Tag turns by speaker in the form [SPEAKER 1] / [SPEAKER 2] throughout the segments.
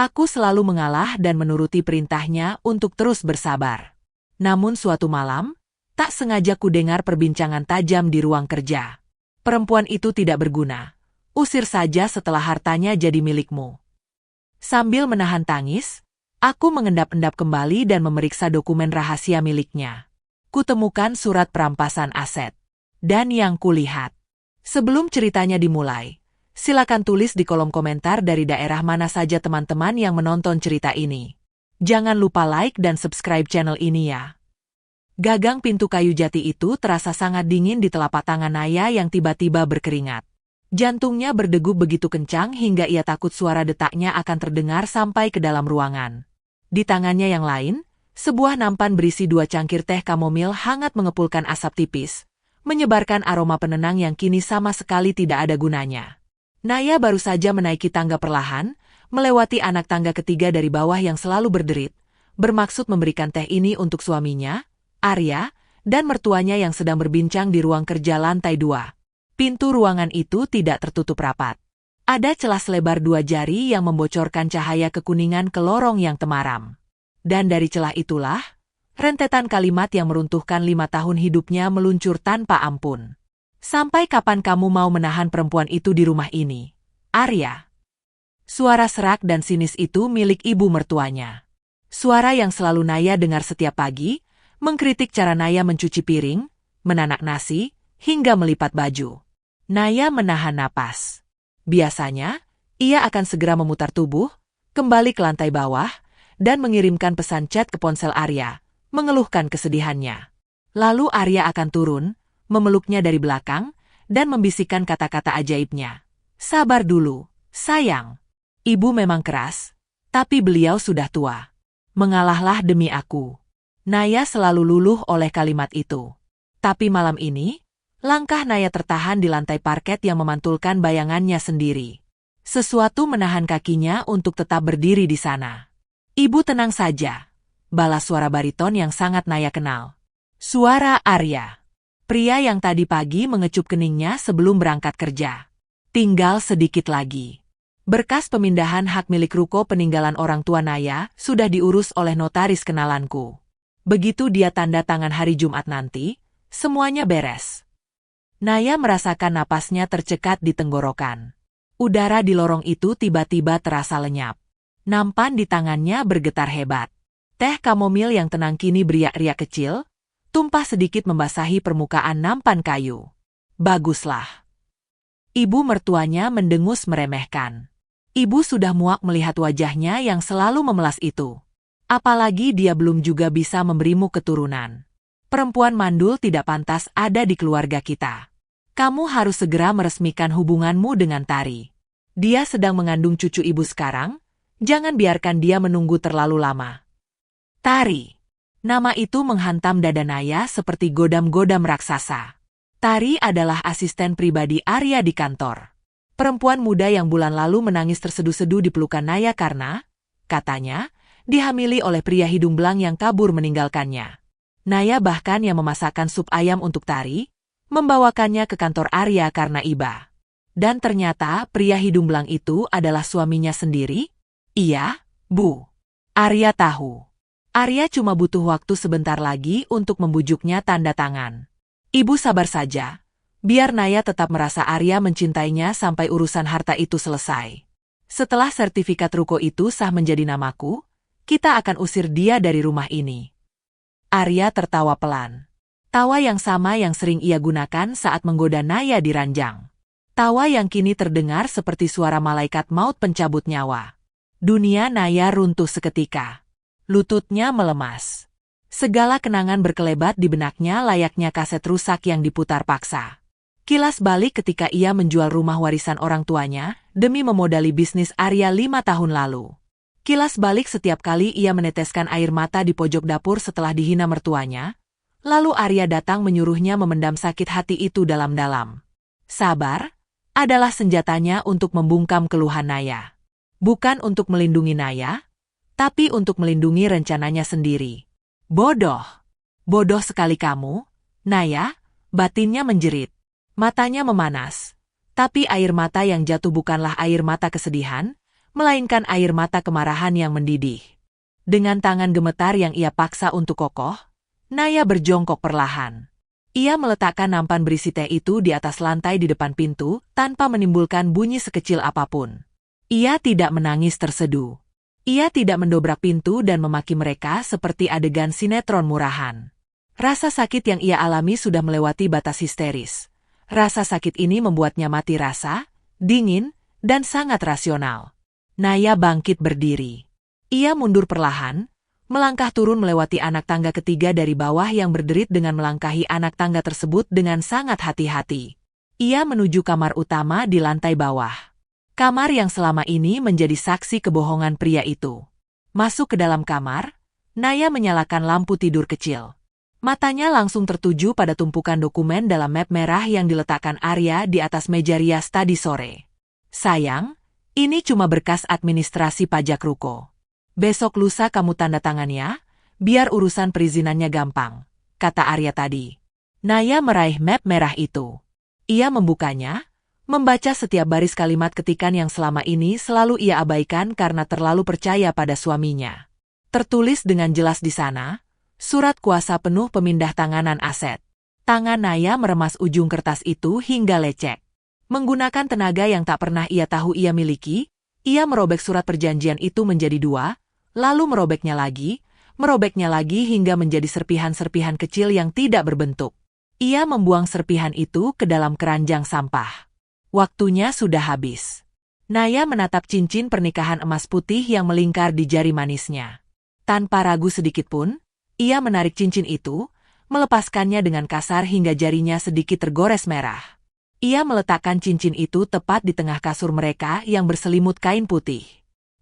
[SPEAKER 1] Aku selalu mengalah dan menuruti perintahnya untuk terus bersabar. Namun suatu malam, tak sengaja kudengar perbincangan tajam di ruang kerja. Perempuan itu tidak berguna. Usir saja setelah hartanya jadi milikmu. Sambil menahan tangis, aku mengendap-endap kembali dan memeriksa dokumen rahasia miliknya. Kutemukan surat perampasan aset. Dan yang kulihat. Sebelum ceritanya dimulai, silakan tulis di kolom komentar dari daerah mana saja teman-teman yang menonton cerita ini. Jangan lupa like dan subscribe channel ini ya. Gagang pintu kayu jati itu terasa sangat dingin di telapak tangan Naya yang tiba-tiba berkeringat. Jantungnya berdegup begitu kencang hingga ia takut suara detaknya akan terdengar sampai ke dalam ruangan. Di tangannya yang lain, sebuah nampan berisi 2 cangkir teh kamomil hangat mengepulkan asap tipis, menyebarkan aroma penenang yang kini sama sekali tidak ada gunanya. Naya baru saja menaiki tangga perlahan, melewati anak tangga ketiga dari bawah yang selalu berderit, bermaksud memberikan teh ini untuk suaminya, Arya, dan mertuanya yang sedang berbincang di ruang kerja lantai 2. Pintu ruangan itu tidak tertutup rapat. Ada celah selebar 2 jari yang membocorkan cahaya kekuningan ke lorong yang temaram. Dan dari celah itulah, rentetan kalimat yang meruntuhkan 5 tahun hidupnya meluncur tanpa ampun. Sampai kapan kamu mau menahan perempuan itu di rumah ini, Arya? Suara serak dan sinis itu milik ibu mertuanya. Suara yang selalu Naya dengar setiap pagi, mengkritik cara Naya mencuci piring, menanak nasi, hingga melipat baju. Naya menahan napas. Biasanya, ia akan segera memutar tubuh, kembali ke lantai bawah, dan mengirimkan pesan chat ke ponsel Arya, mengeluhkan kesedihannya. Lalu Arya akan turun, memeluknya dari belakang, dan membisikkan kata-kata ajaibnya. Sabar dulu, sayang. Ibu memang keras, tapi beliau sudah tua. Mengalahlah demi aku. Naya selalu luluh oleh kalimat itu. Tapi malam ini, langkah Naya tertahan di lantai parket yang memantulkan bayangannya sendiri. Sesuatu menahan kakinya untuk tetap berdiri di sana. Ibu tenang saja, balas suara bariton yang sangat Naya kenal. Suara Arya. Pria yang tadi pagi mengecup keningnya sebelum berangkat kerja. Tinggal sedikit lagi. Berkas pemindahan hak milik ruko peninggalan orang tua Naya sudah diurus oleh notaris kenalanku. Begitu dia tanda tangan hari Jumat nanti, semuanya beres. Naya merasakan napasnya tercekat di tenggorokan. Udara di lorong itu tiba-tiba terasa lenyap. Nampan di tangannya bergetar hebat. Teh kamomil yang tenang kini beriak-riak kecil, tumpah sedikit membasahi permukaan nampan kayu. Baguslah. Ibu mertuanya mendengus meremehkan. Ibu sudah muak melihat wajahnya yang selalu memelas itu. Apalagi dia belum juga bisa memberimu keturunan. Perempuan mandul tidak pantas ada di keluarga kita. Kamu harus segera meresmikan hubunganmu dengan Tari. Dia sedang mengandung cucu ibu sekarang, jangan biarkan dia menunggu terlalu lama. Tari. Nama itu menghantam dada Naya seperti godam-godam raksasa. Tari adalah asisten pribadi Arya di kantor. Perempuan muda yang bulan lalu menangis terseduh-seduh di pelukan Naya karena, katanya, dihamili oleh pria hidung belang yang kabur meninggalkannya. Naya bahkan yang memasakkan sup ayam untuk Tari, membawakannya ke kantor Arya karena iba. Dan ternyata pria hidung belang itu adalah suaminya sendiri? Iya, Bu. Arya tahu. Arya cuma butuh waktu sebentar lagi untuk membujuknya tanda tangan. Ibu sabar saja, biar Naya tetap merasa Arya mencintainya sampai urusan harta itu selesai. Setelah sertifikat ruko itu sah menjadi namaku, kita akan usir dia dari rumah ini. Arya tertawa pelan. Tawa yang sama yang sering ia gunakan saat menggoda Naya di ranjang. Tawa yang kini terdengar seperti suara malaikat maut pencabut nyawa. Dunia Naya runtuh seketika. Lututnya melemas. Segala kenangan berkelebat di benaknya layaknya kaset rusak yang diputar paksa. Kilas balik ketika ia menjual rumah warisan orang tuanya demi memodali bisnis Arya 5 tahun lalu. Kilas balik setiap kali ia meneteskan air mata di pojok dapur setelah dihina mertuanya, lalu Arya datang menyuruhnya memendam sakit hati itu dalam-dalam. Sabar adalah senjatanya untuk membungkam keluhan Naya. Bukan untuk melindungi Naya, tapi untuk melindungi rencananya sendiri. Bodoh. Bodoh sekali kamu, Naya, batinnya menjerit. Matanya memanas. Tapi air mata yang jatuh bukanlah air mata kesedihan, melainkan air mata kemarahan yang mendidih. Dengan tangan gemetar yang ia paksa untuk kokoh, Naya berjongkok perlahan. Ia meletakkan nampan berisi teh itu di atas lantai di depan pintu, tanpa menimbulkan bunyi sekecil apapun. Ia tidak menangis terseduh. Ia tidak mendobrak pintu dan memaki mereka seperti adegan sinetron murahan. Rasa sakit yang ia alami sudah melewati batas histeris. Rasa sakit ini membuatnya mati rasa, dingin, dan sangat rasional. Naya bangkit berdiri. Ia mundur perlahan, melangkah turun melewati anak tangga ketiga dari bawah yang berderit dengan melangkahi anak tangga tersebut dengan sangat hati-hati. Ia menuju kamar utama di lantai bawah. Kamar yang selama ini menjadi saksi kebohongan pria itu. Masuk ke dalam kamar, Naya menyalakan lampu tidur kecil. Matanya langsung tertuju pada tumpukan dokumen dalam map merah yang diletakkan Arya di atas meja rias tadi sore. Sayang, ini cuma berkas administrasi pajak ruko. Besok lusa kamu tanda tangannya, biar urusan perizinannya gampang, kata Arya tadi. Naya meraih map merah itu. Ia membukanya, membaca setiap baris kalimat ketikan yang selama ini selalu ia abaikan karena terlalu percaya pada suaminya. Tertulis dengan jelas di sana, surat kuasa penuh pemindah tanganan aset. Tangan Naya meremas ujung kertas itu hingga lecek. Menggunakan tenaga yang tak pernah ia tahu ia miliki, ia merobek surat perjanjian itu menjadi dua, lalu merobeknya lagi hingga menjadi serpihan-serpihan kecil yang tidak berbentuk. Ia membuang serpihan itu ke dalam keranjang sampah. Waktunya sudah habis. Naya menatap cincin pernikahan emas putih yang melingkar di jari manisnya. Tanpa ragu sedikitpun, ia menarik cincin itu, melepaskannya dengan kasar hingga jarinya sedikit tergores merah. Ia meletakkan cincin itu tepat di tengah kasur mereka yang berselimut kain putih.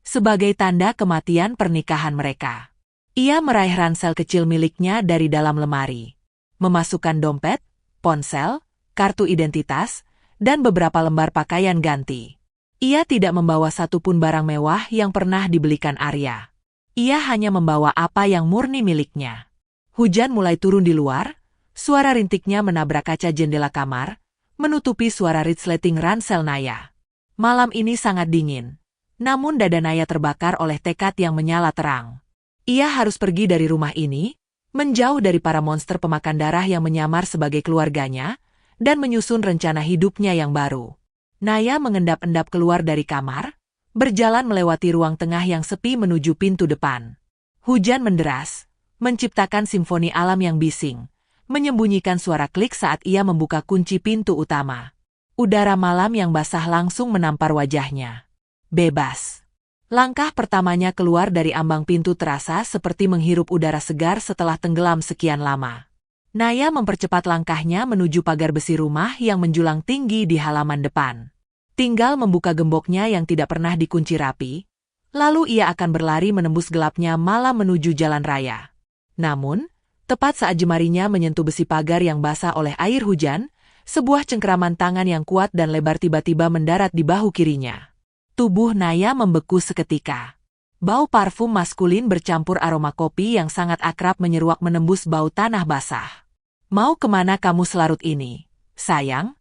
[SPEAKER 1] Sebagai tanda kematian pernikahan mereka. Ia meraih ransel kecil miliknya dari dalam lemari. Memasukkan dompet, ponsel, kartu identitas, dan beberapa lembar pakaian ganti. Ia tidak membawa satupun barang mewah yang pernah dibelikan Arya. Ia hanya membawa apa yang murni miliknya. Hujan mulai turun di luar, suara rintiknya menabrak kaca jendela kamar, menutupi suara resleting ransel Naya. Malam ini sangat dingin, namun dada Naya terbakar oleh tekad yang menyala terang. Ia harus pergi dari rumah ini, menjauh dari para monster pemakan darah yang menyamar sebagai keluarganya, dan menyusun rencana hidupnya yang baru. Naya mengendap-endap keluar dari kamar, berjalan melewati ruang tengah yang sepi menuju pintu depan. Hujan menderas, menciptakan simfoni alam yang bising, menyembunyikan suara klik saat ia membuka kunci pintu utama. Udara malam yang basah langsung menampar wajahnya. Bebas. Langkah pertamanya keluar dari ambang pintu terasa seperti menghirup udara segar setelah tenggelam sekian lama. Naya mempercepat langkahnya menuju pagar besi rumah yang menjulang tinggi di halaman depan. Tinggal membuka gemboknya yang tidak pernah dikunci rapi, lalu ia akan berlari menembus gelapnya malam menuju jalan raya. Namun, tepat saat jemarinya menyentuh besi pagar yang basah oleh air hujan, sebuah cengkeraman tangan yang kuat dan lebar tiba-tiba mendarat di bahu kirinya. Tubuh Naya membeku seketika. Bau parfum maskulin bercampur aroma kopi yang sangat akrab menyeruak menembus bau tanah basah. Mau kemana kamu selarut ini, sayang?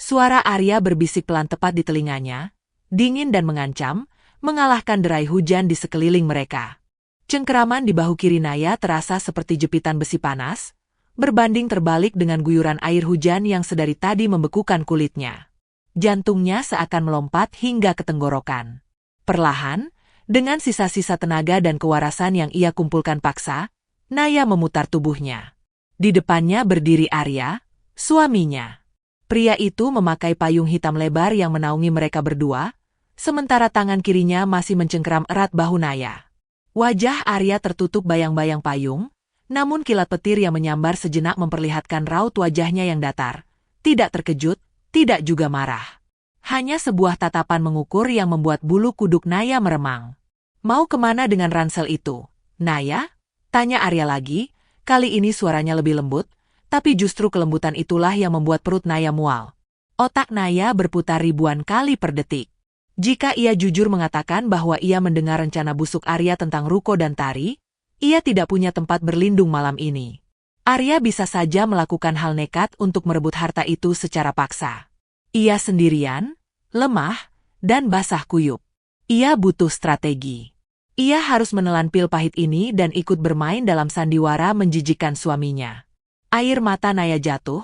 [SPEAKER 1] Suara Arya berbisik pelan tepat di telinganya, dingin dan mengancam, mengalahkan derai hujan di sekeliling mereka. Cengkeraman di bahu kiri Naya terasa seperti jepitan besi panas, berbanding terbalik dengan guyuran air hujan yang sedari tadi membekukan kulitnya. Jantungnya seakan melompat hingga ke tenggorokan. Perlahan, dengan sisa-sisa tenaga dan kewarasan yang ia kumpulkan paksa, Naya memutar tubuhnya. Di depannya berdiri Arya, suaminya. Pria itu memakai payung hitam lebar yang menaungi mereka berdua, sementara tangan kirinya masih mencengkeram erat bahu Naya. Wajah Arya tertutup bayang-bayang payung, namun kilat petir yang menyambar sejenak memperlihatkan raut wajahnya yang datar, tidak terkejut, tidak juga marah. Hanya sebuah tatapan mengukur yang membuat bulu kuduk Naya meremang. Mau kemana dengan ransel itu, Naya? Tanya Arya lagi, kali ini suaranya lebih lembut, tapi justru kelembutan itulah yang membuat perut Naya mual. Otak Naya berputar ribuan kali per detik. Jika ia jujur mengatakan bahwa ia mendengar rencana busuk Arya tentang Ruko dan Tari, ia tidak punya tempat berlindung malam ini. Arya bisa saja melakukan hal nekat untuk merebut harta itu secara paksa. Ia sendirian, lemah, dan basah kuyup. Ia butuh strategi. Ia harus menelan pil pahit ini dan ikut bermain dalam sandiwara menjijikkan suaminya. Air mata Naya jatuh.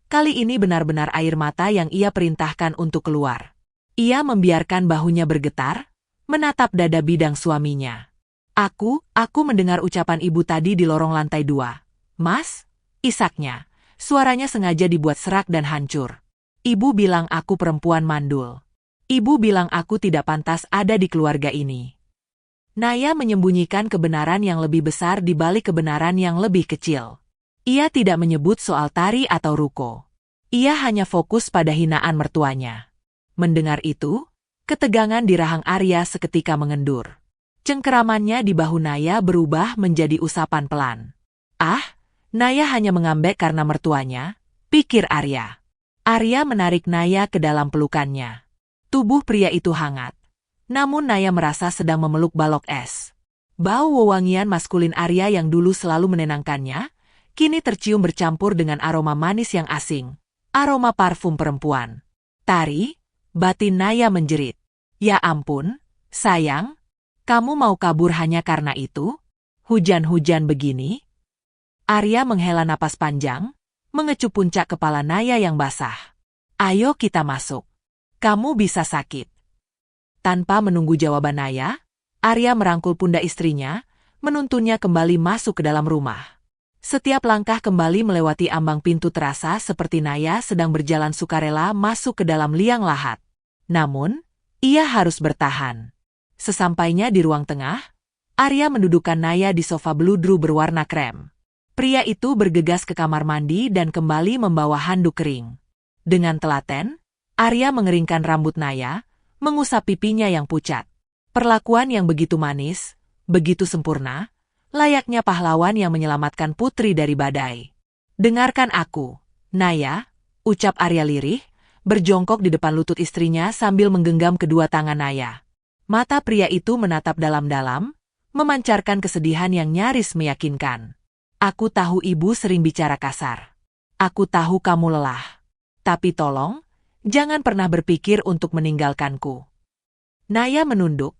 [SPEAKER 1] Kali ini benar-benar air mata yang ia perintahkan untuk keluar. Ia membiarkan bahunya bergetar, menatap dada bidang suaminya. Aku mendengar ucapan ibu tadi di lorong lantai 2. Mas, isaknya. Suaranya sengaja dibuat serak dan hancur. Ibu bilang aku perempuan mandul. Ibu bilang aku tidak pantas ada di keluarga ini. Naya menyembunyikan kebenaran yang lebih besar di balik kebenaran yang lebih kecil. Ia tidak menyebut soal Tari atau Ruko. Ia hanya fokus pada hinaan mertuanya. Mendengar itu, ketegangan di rahang Arya seketika mengendur. Cengkeramannya di bahu Naya berubah menjadi usapan pelan. Naya hanya mengambek karena mertuanya, pikir Arya. Arya menarik Naya ke dalam pelukannya. Tubuh pria itu hangat. Namun Naya merasa sedang memeluk balok es. Bau wewangian maskulin Arya yang dulu selalu menenangkannya, kini tercium bercampur dengan aroma manis yang asing. Aroma parfum perempuan. Tari, batin Naya menjerit. Ya ampun, sayang, kamu mau kabur hanya karena itu? Hujan-hujan begini? Arya menghela napas panjang, mengecup puncak kepala Naya yang basah. Ayo kita masuk. Kamu bisa sakit. Tanpa menunggu jawaban Naya, Arya merangkul pundak istrinya, menuntunnya kembali masuk ke dalam rumah. Setiap langkah kembali melewati ambang pintu terasa seperti Naya sedang berjalan sukarela masuk ke dalam liang lahat. Namun, ia harus bertahan. Sesampainya di ruang tengah, Arya mendudukkan Naya di sofa beludru berwarna krem. Pria itu bergegas ke kamar mandi dan kembali membawa handuk kering. Dengan telaten, Arya mengeringkan rambut Naya, mengusap pipinya yang pucat. Perlakuan yang begitu manis, begitu sempurna, layaknya pahlawan yang menyelamatkan putri dari badai. Dengarkan aku, Naya, ucap Arya lirih, berjongkok di depan lutut istrinya sambil menggenggam kedua tangan Naya. Mata pria itu menatap dalam-dalam, memancarkan kesedihan yang nyaris meyakinkan. Aku tahu ibu sering bicara kasar. Aku tahu kamu lelah. Tapi tolong, jangan pernah berpikir untuk meninggalkanku. Naya menunduk,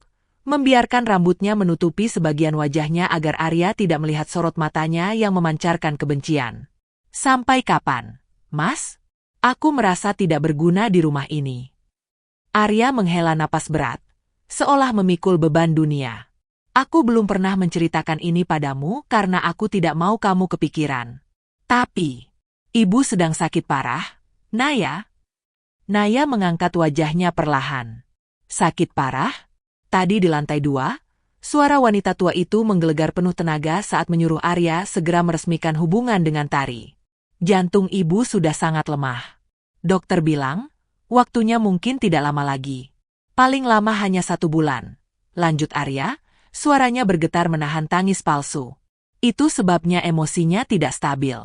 [SPEAKER 1] membiarkan rambutnya menutupi sebagian wajahnya agar Arya tidak melihat sorot matanya yang memancarkan kebencian. Sampai kapan, Mas? Aku merasa tidak berguna di rumah ini. Arya menghela napas berat, seolah memikul beban dunia. Aku belum pernah menceritakan ini padamu karena aku tidak mau kamu kepikiran. Tapi, ibu sedang sakit parah, Naya. Naya mengangkat wajahnya perlahan. Sakit parah? Tadi di lantai 2, suara wanita tua itu menggelegar penuh tenaga saat menyuruh Arya segera meresmikan hubungan dengan Tari. Jantung ibu sudah sangat lemah. Dokter bilang, waktunya mungkin tidak lama lagi. Paling lama hanya 1 bulan. Lanjut Arya, suaranya bergetar menahan tangis palsu. Itu sebabnya emosinya tidak stabil.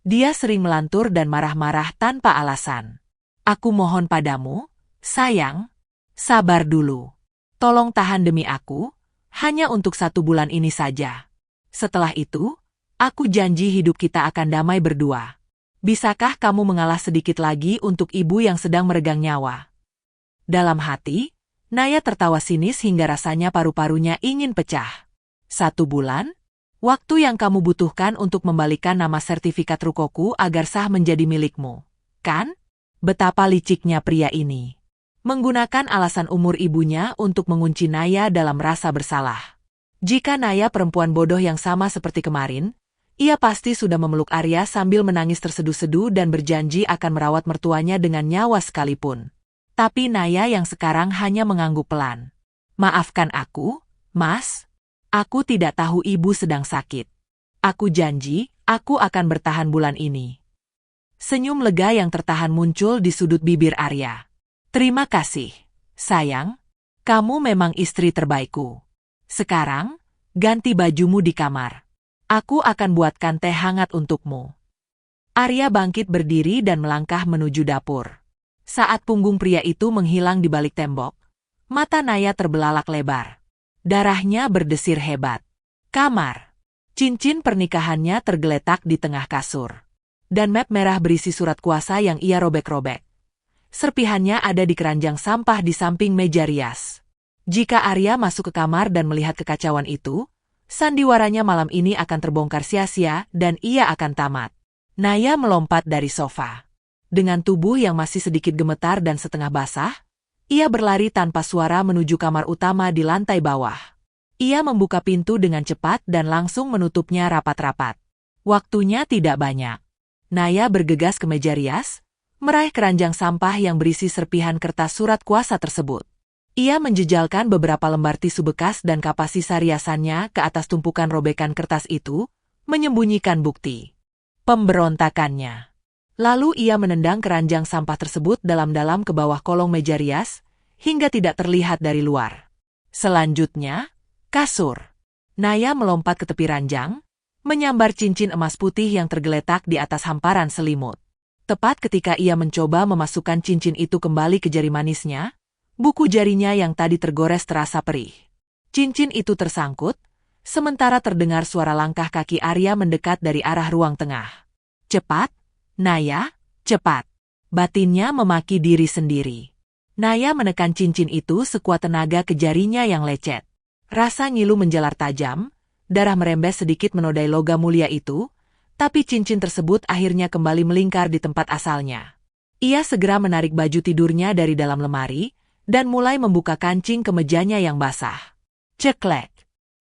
[SPEAKER 1] Dia sering melantur dan marah-marah tanpa alasan. Aku mohon padamu, sayang, sabar dulu. Tolong tahan demi aku, hanya untuk 1 bulan ini saja. Setelah itu, aku janji hidup kita akan damai berdua. Bisakah kamu mengalah sedikit lagi untuk ibu yang sedang meregang nyawa? Dalam hati, Naya tertawa sinis hingga rasanya paru-parunya ingin pecah. 1 bulan? Waktu yang kamu butuhkan untuk membalikan nama sertifikat rukoku agar sah menjadi milikmu. Kan? Betapa liciknya pria ini. Menggunakan alasan umur ibunya untuk mengunci Naya dalam rasa bersalah. Jika Naya perempuan bodoh yang sama seperti kemarin, ia pasti sudah memeluk Arya sambil menangis terseduh-seduh dan berjanji akan merawat mertuanya dengan nyawa sekalipun. Tapi Naya yang sekarang hanya mengangguk pelan. Maafkan aku, Mas. Aku tidak tahu ibu sedang sakit. Aku janji, aku akan bertahan bulan ini. Senyum lega yang tertahan muncul di sudut bibir Arya. Terima kasih, sayang. Kamu memang istri terbaikku. Sekarang, ganti bajumu di kamar. Aku akan buatkan teh hangat untukmu. Arya bangkit berdiri dan melangkah menuju dapur. Saat punggung pria itu menghilang di balik tembok, mata Naya terbelalak lebar. Darahnya berdesir hebat. Kamar. Cincin pernikahannya tergeletak di tengah kasur. Dan map merah berisi surat kuasa yang ia robek-robek. Serpihannya ada di keranjang sampah di samping meja rias. Jika Arya masuk ke kamar dan melihat kekacauan itu, sandiwaranya malam ini akan terbongkar sia-sia dan ia akan tamat. Naya melompat dari sofa. Dengan tubuh yang masih sedikit gemetar dan setengah basah, ia berlari tanpa suara menuju kamar utama di lantai bawah. Ia membuka pintu dengan cepat dan langsung menutupnya rapat-rapat. Waktunya tidak banyak. Naya bergegas ke meja rias, meraih keranjang sampah yang berisi serpihan kertas surat kuasa tersebut. Ia menjejalkan beberapa lembar tisu bekas dan kapas sisa riasannya ke atas tumpukan robekan kertas itu, menyembunyikan bukti pemberontakannya. Lalu ia menendang keranjang sampah tersebut dalam-dalam ke bawah kolong meja rias, hingga tidak terlihat dari luar. Selanjutnya, kasur. Naya melompat ke tepi ranjang, menyambar cincin emas putih yang tergeletak di atas hamparan selimut. Tepat ketika ia mencoba memasukkan cincin itu kembali ke jari manisnya, buku jarinya yang tadi tergores terasa perih. Cincin itu tersangkut, sementara terdengar suara langkah kaki Arya mendekat dari arah ruang tengah. "Cepat, Naya, cepat!" Batinnya memaki diri sendiri. Naya menekan cincin itu sekuat tenaga ke jarinya yang lecet. Rasa ngilu menjalar tajam, darah merembes sedikit menodai logam mulia itu, tapi cincin tersebut akhirnya kembali melingkar di tempat asalnya. Ia segera menarik baju tidurnya dari dalam lemari, dan mulai membuka kancing kemejanya yang basah. Ceklek.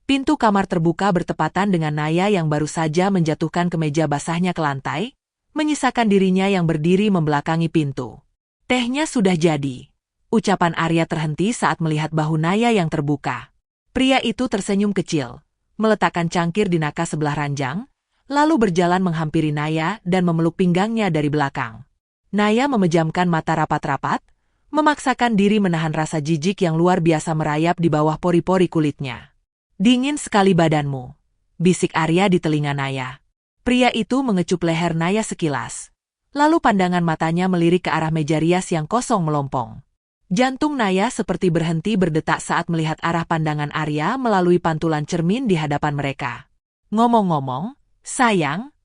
[SPEAKER 1] Pintu kamar terbuka bertepatan dengan Naya yang baru saja menjatuhkan kemeja basahnya ke lantai, menyisakan dirinya yang berdiri membelakangi pintu. "Tehnya sudah jadi." Ucapan Arya terhenti saat melihat bahu Naya yang terbuka. Pria itu tersenyum kecil, meletakkan cangkir di nakas sebelah ranjang, lalu berjalan menghampiri Naya dan memeluk pinggangnya dari belakang. Naya memejamkan mata rapat-rapat, memaksakan diri menahan rasa jijik yang luar biasa merayap di bawah pori-pori kulitnya. "Dingin sekali badanmu," bisik Arya di telinga Naya. Pria itu mengecup leher Naya sekilas. Lalu pandangan matanya melirik ke arah meja rias yang kosong melompong. Jantung Naya seperti berhenti berdetak saat melihat arah pandangan Arya melalui pantulan cermin di hadapan mereka. "Ngomong-ngomong, sayang."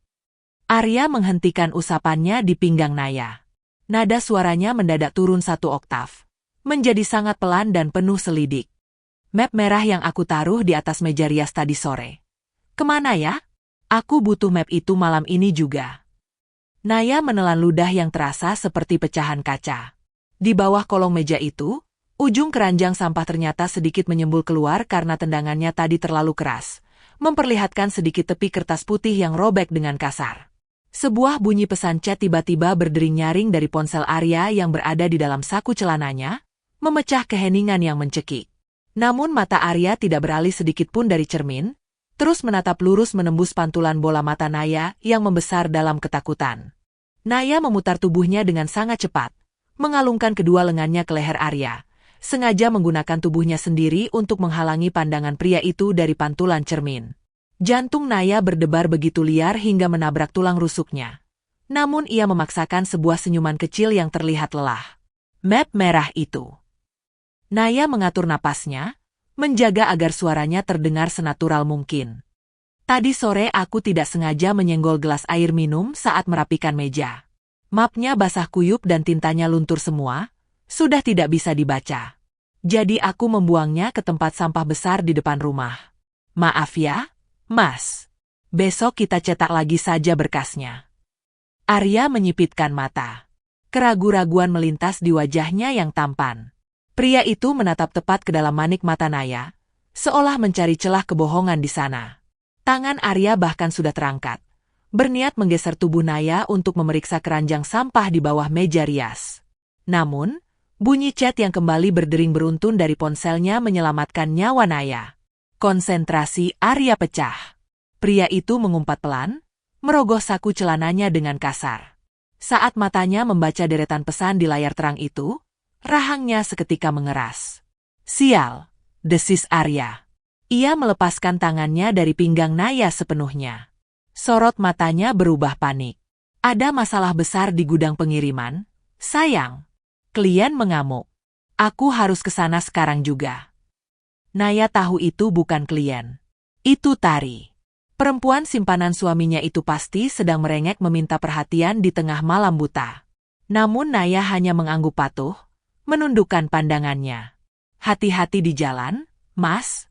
[SPEAKER 1] Arya menghentikan usapannya di pinggang Naya. Nada suaranya mendadak turun 1 oktav. Menjadi sangat pelan dan penuh selidik. "Map merah yang aku taruh di atas meja rias tadi sore. Kemana ya? Aku butuh map itu malam ini juga." Naya menelan ludah yang terasa seperti pecahan kaca. Di bawah kolong meja itu, ujung keranjang sampah ternyata sedikit menyembul keluar karena tendangannya tadi terlalu keras, memperlihatkan sedikit tepi kertas putih yang robek dengan kasar. Sebuah bunyi pesan chat tiba-tiba berdering nyaring dari ponsel Arya yang berada di dalam saku celananya, memecah keheningan yang mencekik. Namun mata Arya tidak beralih sedikit pun dari cermin, terus menatap lurus menembus pantulan bola mata Naya yang membesar dalam ketakutan. Naya memutar tubuhnya dengan sangat cepat, mengalungkan kedua lengannya ke leher Arya, sengaja menggunakan tubuhnya sendiri untuk menghalangi pandangan pria itu dari pantulan cermin. Jantung Naya berdebar begitu liar hingga menabrak tulang rusuknya. Namun ia memaksakan sebuah senyuman kecil yang terlihat lelah. Map merah itu. Naya mengatur napasnya, menjaga agar suaranya terdengar senatural mungkin. "Tadi sore aku tidak sengaja menyenggol gelas air minum saat merapikan meja. Mapnya basah kuyup dan tintanya luntur semua, sudah tidak bisa dibaca. Jadi aku membuangnya ke tempat sampah besar di depan rumah. Maaf ya, Mas. Besok kita cetak lagi saja berkasnya." Arya menyipitkan mata. Keraguan-raguan melintas di wajahnya yang tampan. Pria itu menatap tepat ke dalam manik mata Naya, seolah mencari celah kebohongan di sana. Tangan Arya bahkan sudah terangkat, berniat menggeser tubuh Naya untuk memeriksa keranjang sampah di bawah meja rias. Namun, bunyi chat yang kembali berdering beruntun dari ponselnya menyelamatkan nyawa Naya. Konsentrasi Arya pecah. Pria itu mengumpat pelan, merogoh saku celananya dengan kasar. Saat matanya membaca deretan pesan di layar terang itu, rahangnya seketika mengeras. "Sial," desis Arya. Ia melepaskan tangannya dari pinggang Naya sepenuhnya. Sorot matanya berubah panik. "Ada masalah besar di gudang pengiriman, sayang." Klien mengamuk. "Aku harus ke sana sekarang juga." Naya tahu itu bukan klien. Itu Tari. Perempuan simpanan suaminya itu pasti sedang merengek meminta perhatian di tengah malam buta. Namun Naya hanya mengangguk patuh, menundukkan pandangannya. Hati-hati di jalan, Mas.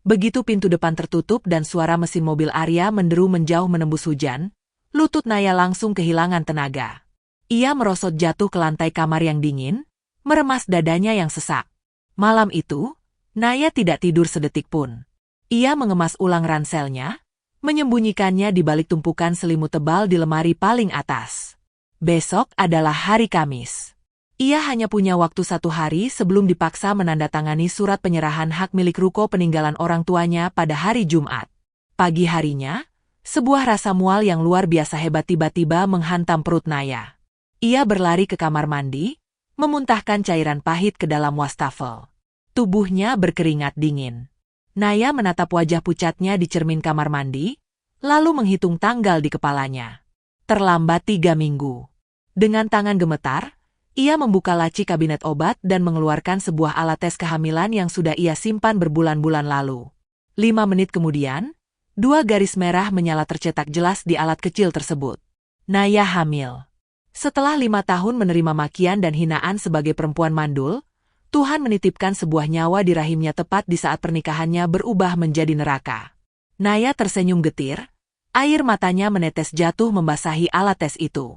[SPEAKER 1] Begitu pintu depan tertutup dan suara mesin mobil Arya menderu menjauh menembus hujan, lutut Naya langsung kehilangan tenaga. Ia merosot jatuh ke lantai kamar yang dingin, meremas dadanya yang sesak. Malam itu, Naya tidak tidur sedetik pun. Ia mengemas ulang ranselnya, menyembunyikannya di balik tumpukan selimut tebal di lemari paling atas. Besok adalah hari Kamis. Ia hanya punya waktu 1 hari sebelum dipaksa menandatangani surat penyerahan hak milik ruko peninggalan orang tuanya pada hari Jumat. Pagi harinya, sebuah rasa mual yang luar biasa hebat tiba-tiba menghantam perut Naya. Ia berlari ke kamar mandi, memuntahkan cairan pahit ke dalam wastafel. Tubuhnya berkeringat dingin. Naya menatap wajah pucatnya di cermin kamar mandi, lalu menghitung tanggal di kepalanya. Terlambat 3 minggu. Dengan tangan gemetar, ia membuka laci kabinet obat dan mengeluarkan sebuah alat tes kehamilan yang sudah ia simpan berbulan-bulan lalu. 5 menit kemudian, 2 garis merah menyala tercetak jelas di alat kecil tersebut. Naya hamil. Setelah 5 tahun menerima makian dan hinaan sebagai perempuan mandul, Tuhan menitipkan sebuah nyawa di rahimnya tepat di saat pernikahannya berubah menjadi neraka. Naya tersenyum getir, air matanya menetes jatuh membasahi alat tes itu.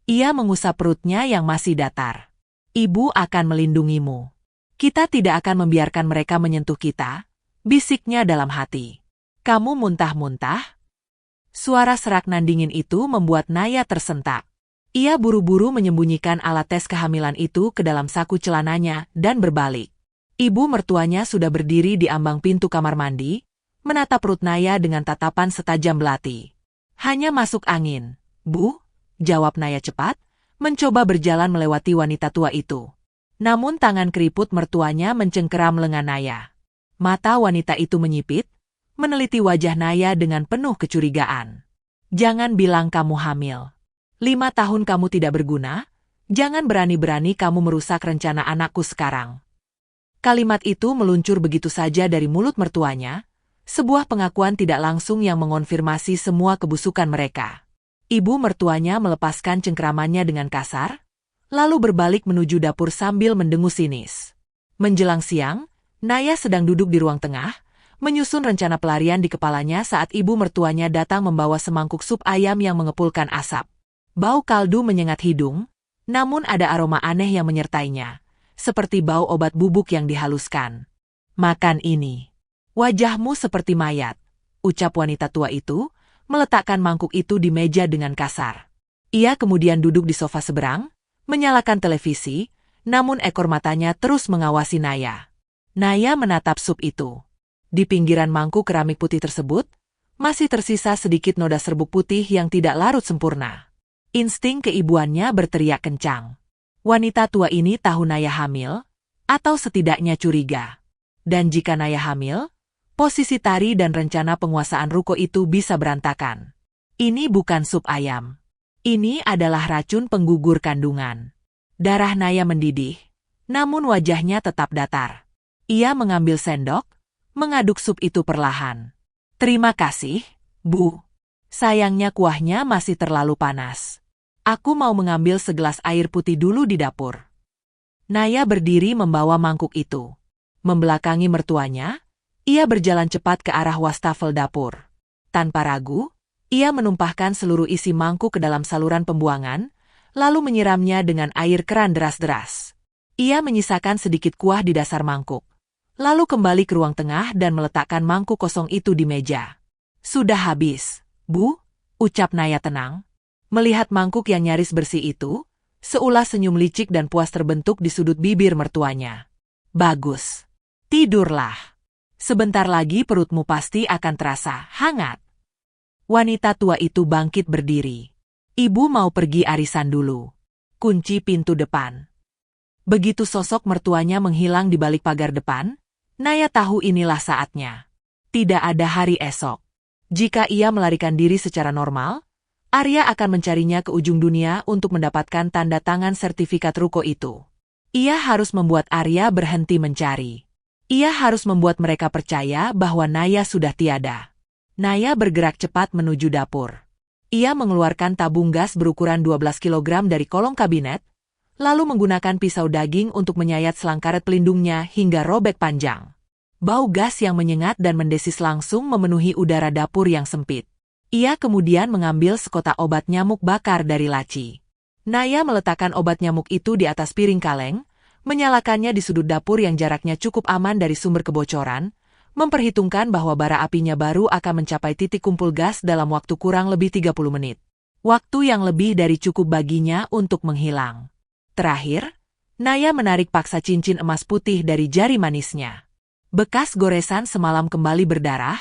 [SPEAKER 1] Ia mengusap perutnya yang masih datar. Ibu akan melindungimu. Kita tidak akan membiarkan mereka menyentuh kita, bisiknya dalam hati. Kamu muntah-muntah? Suara serak nan dingin itu membuat Naya tersentak. Ia buru-buru menyembunyikan alat tes kehamilan itu ke dalam saku celananya dan berbalik. Ibu mertuanya sudah berdiri di ambang pintu kamar mandi, menatap perut Naya dengan tatapan setajam belati. Hanya masuk angin, Bu, jawab Naya cepat, mencoba berjalan melewati wanita tua itu. Namun tangan keriput mertuanya mencengkeram lengan Naya. Mata wanita itu menyipit, meneliti wajah Naya dengan penuh kecurigaan. Jangan bilang kamu hamil. 5 tahun kamu tidak berguna, jangan berani-berani kamu merusak rencana anakku sekarang. Kalimat itu meluncur begitu saja dari mulut mertuanya, sebuah pengakuan tidak langsung yang mengonfirmasi semua kebusukan mereka. Ibu mertuanya melepaskan cengkeramannya dengan kasar, lalu berbalik menuju dapur sambil mendengus sinis. Menjelang siang, Naya sedang duduk di ruang tengah, menyusun rencana pelarian di kepalanya saat ibu mertuanya datang membawa semangkuk sup ayam yang mengepulkan asap. Bau kaldu menyengat hidung, namun ada aroma aneh yang menyertainya, seperti bau obat bubuk yang dihaluskan. Makan ini. Wajahmu seperti mayat, ucap wanita tua itu, meletakkan mangkuk itu di meja dengan kasar. Ia kemudian duduk di sofa seberang, menyalakan televisi, namun ekor matanya terus mengawasi Naya. Naya menatap sup itu. Di pinggiran mangkuk keramik putih tersebut, masih tersisa sedikit noda serbuk putih yang tidak larut sempurna. Insting keibuannya berteriak kencang. Wanita tua ini tahu Naya hamil, atau setidaknya curiga. Dan jika Naya hamil, posisi Tari dan rencana penguasaan ruko itu bisa berantakan. Ini bukan sup ayam. Ini adalah racun penggugur kandungan. Darah Naya mendidih, namun wajahnya tetap datar. Ia mengambil sendok, mengaduk sup itu perlahan. Terima kasih, Bu. Sayangnya kuahnya masih terlalu panas. Aku mau mengambil segelas air putih dulu di dapur. Naya berdiri membawa mangkuk itu. Membelakangi mertuanya, ia berjalan cepat ke arah wastafel dapur. Tanpa ragu, ia menumpahkan seluruh isi mangkuk ke dalam saluran pembuangan, lalu menyiramnya dengan air keran deras-deras. Ia menyisakan sedikit kuah di dasar mangkuk, lalu kembali ke ruang tengah dan meletakkan mangkuk kosong itu di meja. Sudah habis, Bu, ucap Naya tenang. Melihat mangkuk yang nyaris bersih itu, seulas senyum licik dan puas terbentuk di sudut bibir mertuanya. Bagus. Tidurlah. Sebentar lagi perutmu pasti akan terasa hangat. Wanita tua itu bangkit berdiri. Ibu mau pergi arisan dulu. Kunci pintu depan. Begitu sosok mertuanya menghilang di balik pagar depan, Naya tahu inilah saatnya. Tidak ada hari esok. Jika ia melarikan diri secara normal, Arya akan mencarinya ke ujung dunia untuk mendapatkan tanda tangan sertifikat ruko itu. Ia harus membuat Arya berhenti mencari. Ia harus membuat mereka percaya bahwa Naya sudah tiada. Naya bergerak cepat menuju dapur. Ia mengeluarkan tabung gas berukuran 12 kg dari kolong kabinet, lalu menggunakan pisau daging untuk menyayat selang karet pelindungnya hingga robek panjang. Bau gas yang menyengat dan mendesis langsung memenuhi udara dapur yang sempit. Ia kemudian mengambil sekotak obat nyamuk bakar dari laci. Naya meletakkan obat nyamuk itu di atas piring kaleng, menyalakannya di sudut dapur yang jaraknya cukup aman dari sumber kebocoran, memperhitungkan bahwa bara apinya baru akan mencapai titik kumpul gas dalam waktu kurang lebih 30 menit. Waktu yang lebih dari cukup baginya untuk menghilang. Terakhir, Naya menarik paksa cincin emas putih dari jari manisnya. Bekas goresan semalam kembali berdarah,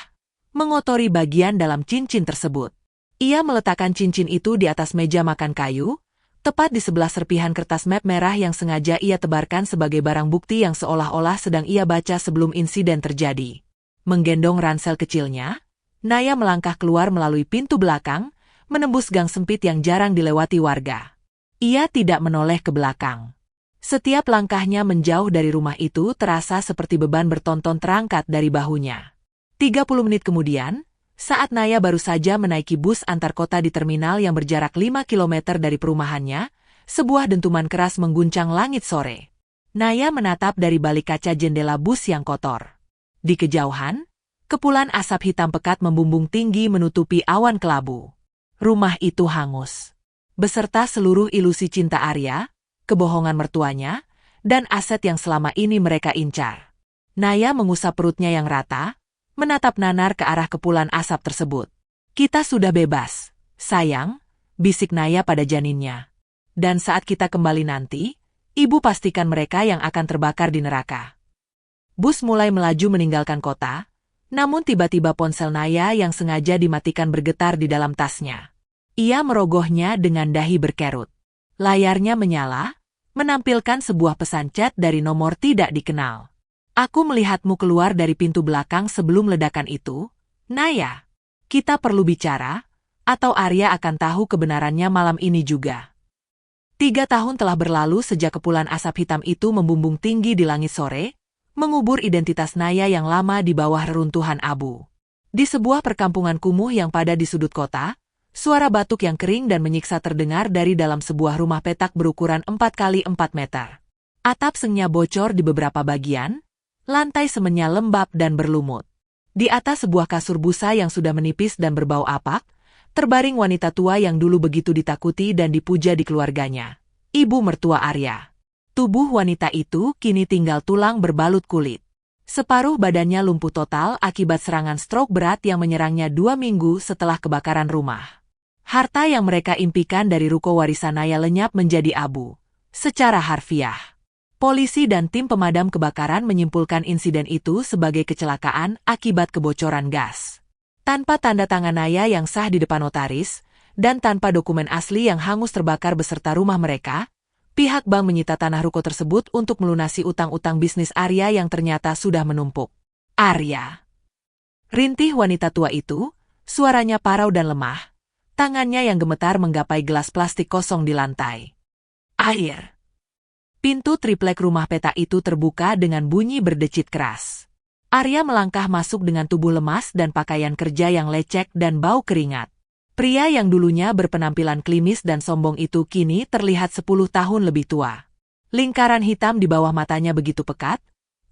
[SPEAKER 1] mengotori bagian dalam cincin tersebut. Ia meletakkan cincin itu di atas meja makan kayu, tepat di sebelah serpihan kertas map merah yang sengaja ia tebarkan sebagai barang bukti yang seolah-olah sedang ia baca sebelum insiden terjadi. Menggendong ransel kecilnya, Naya melangkah keluar melalui pintu belakang, menembus gang sempit yang jarang dilewati warga. Ia tidak menoleh ke belakang. Setiap langkahnya menjauh dari rumah itu terasa seperti beban bertonton terangkat dari bahunya. 30 menit kemudian, saat Naya baru saja menaiki bus antar kota di terminal yang berjarak 5 km dari perumahannya, sebuah dentuman keras mengguncang langit sore. Naya menatap dari balik kaca jendela bus yang kotor. Di kejauhan, kepulan asap hitam pekat membumbung tinggi menutupi awan kelabu. Rumah itu hangus. Beserta seluruh ilusi cinta Arya, kebohongan mertuanya, dan aset yang selama ini mereka incar. Naya mengusap perutnya yang rata, menatap nanar ke arah kepulan asap tersebut. Kita sudah bebas, sayang, bisik Naya pada janinnya. Dan saat kita kembali nanti, ibu pastikan mereka yang akan terbakar di neraka. Bus mulai melaju meninggalkan kota, namun tiba-tiba ponsel Naya yang sengaja dimatikan bergetar di dalam tasnya. Ia merogohnya dengan dahi berkerut. Layarnya menyala, menampilkan sebuah pesan chat dari nomor tidak dikenal. Aku melihatmu keluar dari pintu belakang sebelum ledakan itu, Naya. Kita perlu bicara, atau Arya akan tahu kebenarannya malam ini juga. 3 tahun telah berlalu sejak kepulan asap hitam itu membumbung tinggi di langit sore, mengubur identitas Naya yang lama di bawah reruntuhan abu. Di sebuah perkampungan kumuh yang padat di sudut kota, suara batuk yang kering dan menyiksa terdengar dari dalam sebuah rumah petak berukuran 4 kali 4 meter. Atap sengnya bocor di beberapa bagian, lantai semennya lembab dan berlumut. Di atas sebuah kasur busa yang sudah menipis dan berbau apak, terbaring wanita tua yang dulu begitu ditakuti dan dipuja di keluarganya. Ibu mertua Arya. Tubuh wanita itu kini tinggal tulang berbalut kulit. Separuh badannya lumpuh total akibat serangan stroke berat yang menyerangnya 2 minggu setelah kebakaran rumah. Harta yang mereka impikan dari ruko warisan Naya lenyap menjadi abu. Secara harfiah, polisi dan tim pemadam kebakaran menyimpulkan insiden itu sebagai kecelakaan akibat kebocoran gas. Tanpa tanda tangan Naya yang sah di depan notaris, dan tanpa dokumen asli yang hangus terbakar beserta rumah mereka, pihak bank menyita tanah ruko tersebut untuk melunasi utang-utang bisnis Arya yang ternyata sudah menumpuk. Arya. Rintih wanita tua itu, suaranya parau dan lemah. Tangannya yang gemetar menggapai gelas plastik kosong di lantai. Air. Pintu triplek rumah peta itu terbuka dengan bunyi berdecit keras. Arya melangkah masuk dengan tubuh lemas dan pakaian kerja yang lecek dan bau keringat. Pria yang dulunya berpenampilan klimis dan sombong itu kini terlihat 10 tahun lebih tua. Lingkaran hitam di bawah matanya begitu pekat,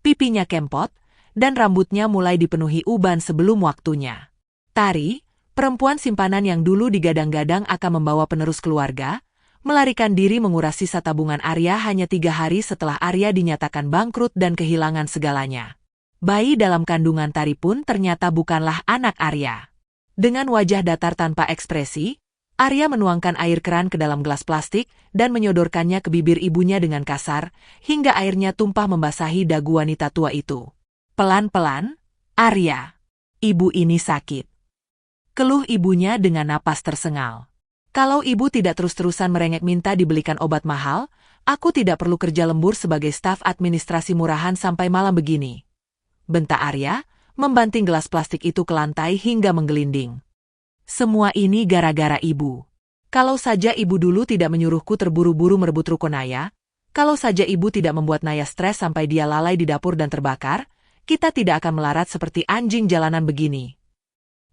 [SPEAKER 1] pipinya kempot, dan rambutnya mulai dipenuhi uban sebelum waktunya. Tari, perempuan simpanan yang dulu digadang-gadang akan membawa penerus keluarga, melarikan diri menguras sisa tabungan Arya hanya 3 hari setelah Arya dinyatakan bangkrut dan kehilangan segalanya. Bayi dalam kandungan Tari pun ternyata bukanlah anak Arya. Dengan wajah datar tanpa ekspresi, Arya menuangkan air keran ke dalam gelas plastik dan menyodorkannya ke bibir ibunya dengan kasar, hingga airnya tumpah membasahi dagu wanita tua itu. Pelan-pelan, Arya, ibu ini sakit. Keluh ibunya dengan napas tersengal. Kalau ibu tidak terus-terusan merengek minta dibelikan obat mahal, aku tidak perlu kerja lembur sebagai staf administrasi murahan sampai malam begini. Bentak Arya, membanting gelas plastik itu ke lantai hingga menggelinding. Semua ini gara-gara ibu. Kalau saja ibu dulu tidak menyuruhku terburu-buru merebut ruko Naya, kalau saja ibu tidak membuat Naya stres sampai dia lalai di dapur dan terbakar, kita tidak akan melarat seperti anjing jalanan begini.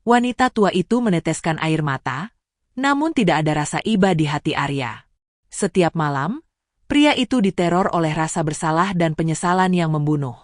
[SPEAKER 1] Wanita tua itu meneteskan air mata, namun tidak ada rasa iba di hati Arya. Setiap malam, Pria itu diteror oleh rasa bersalah dan penyesalan yang membunuh.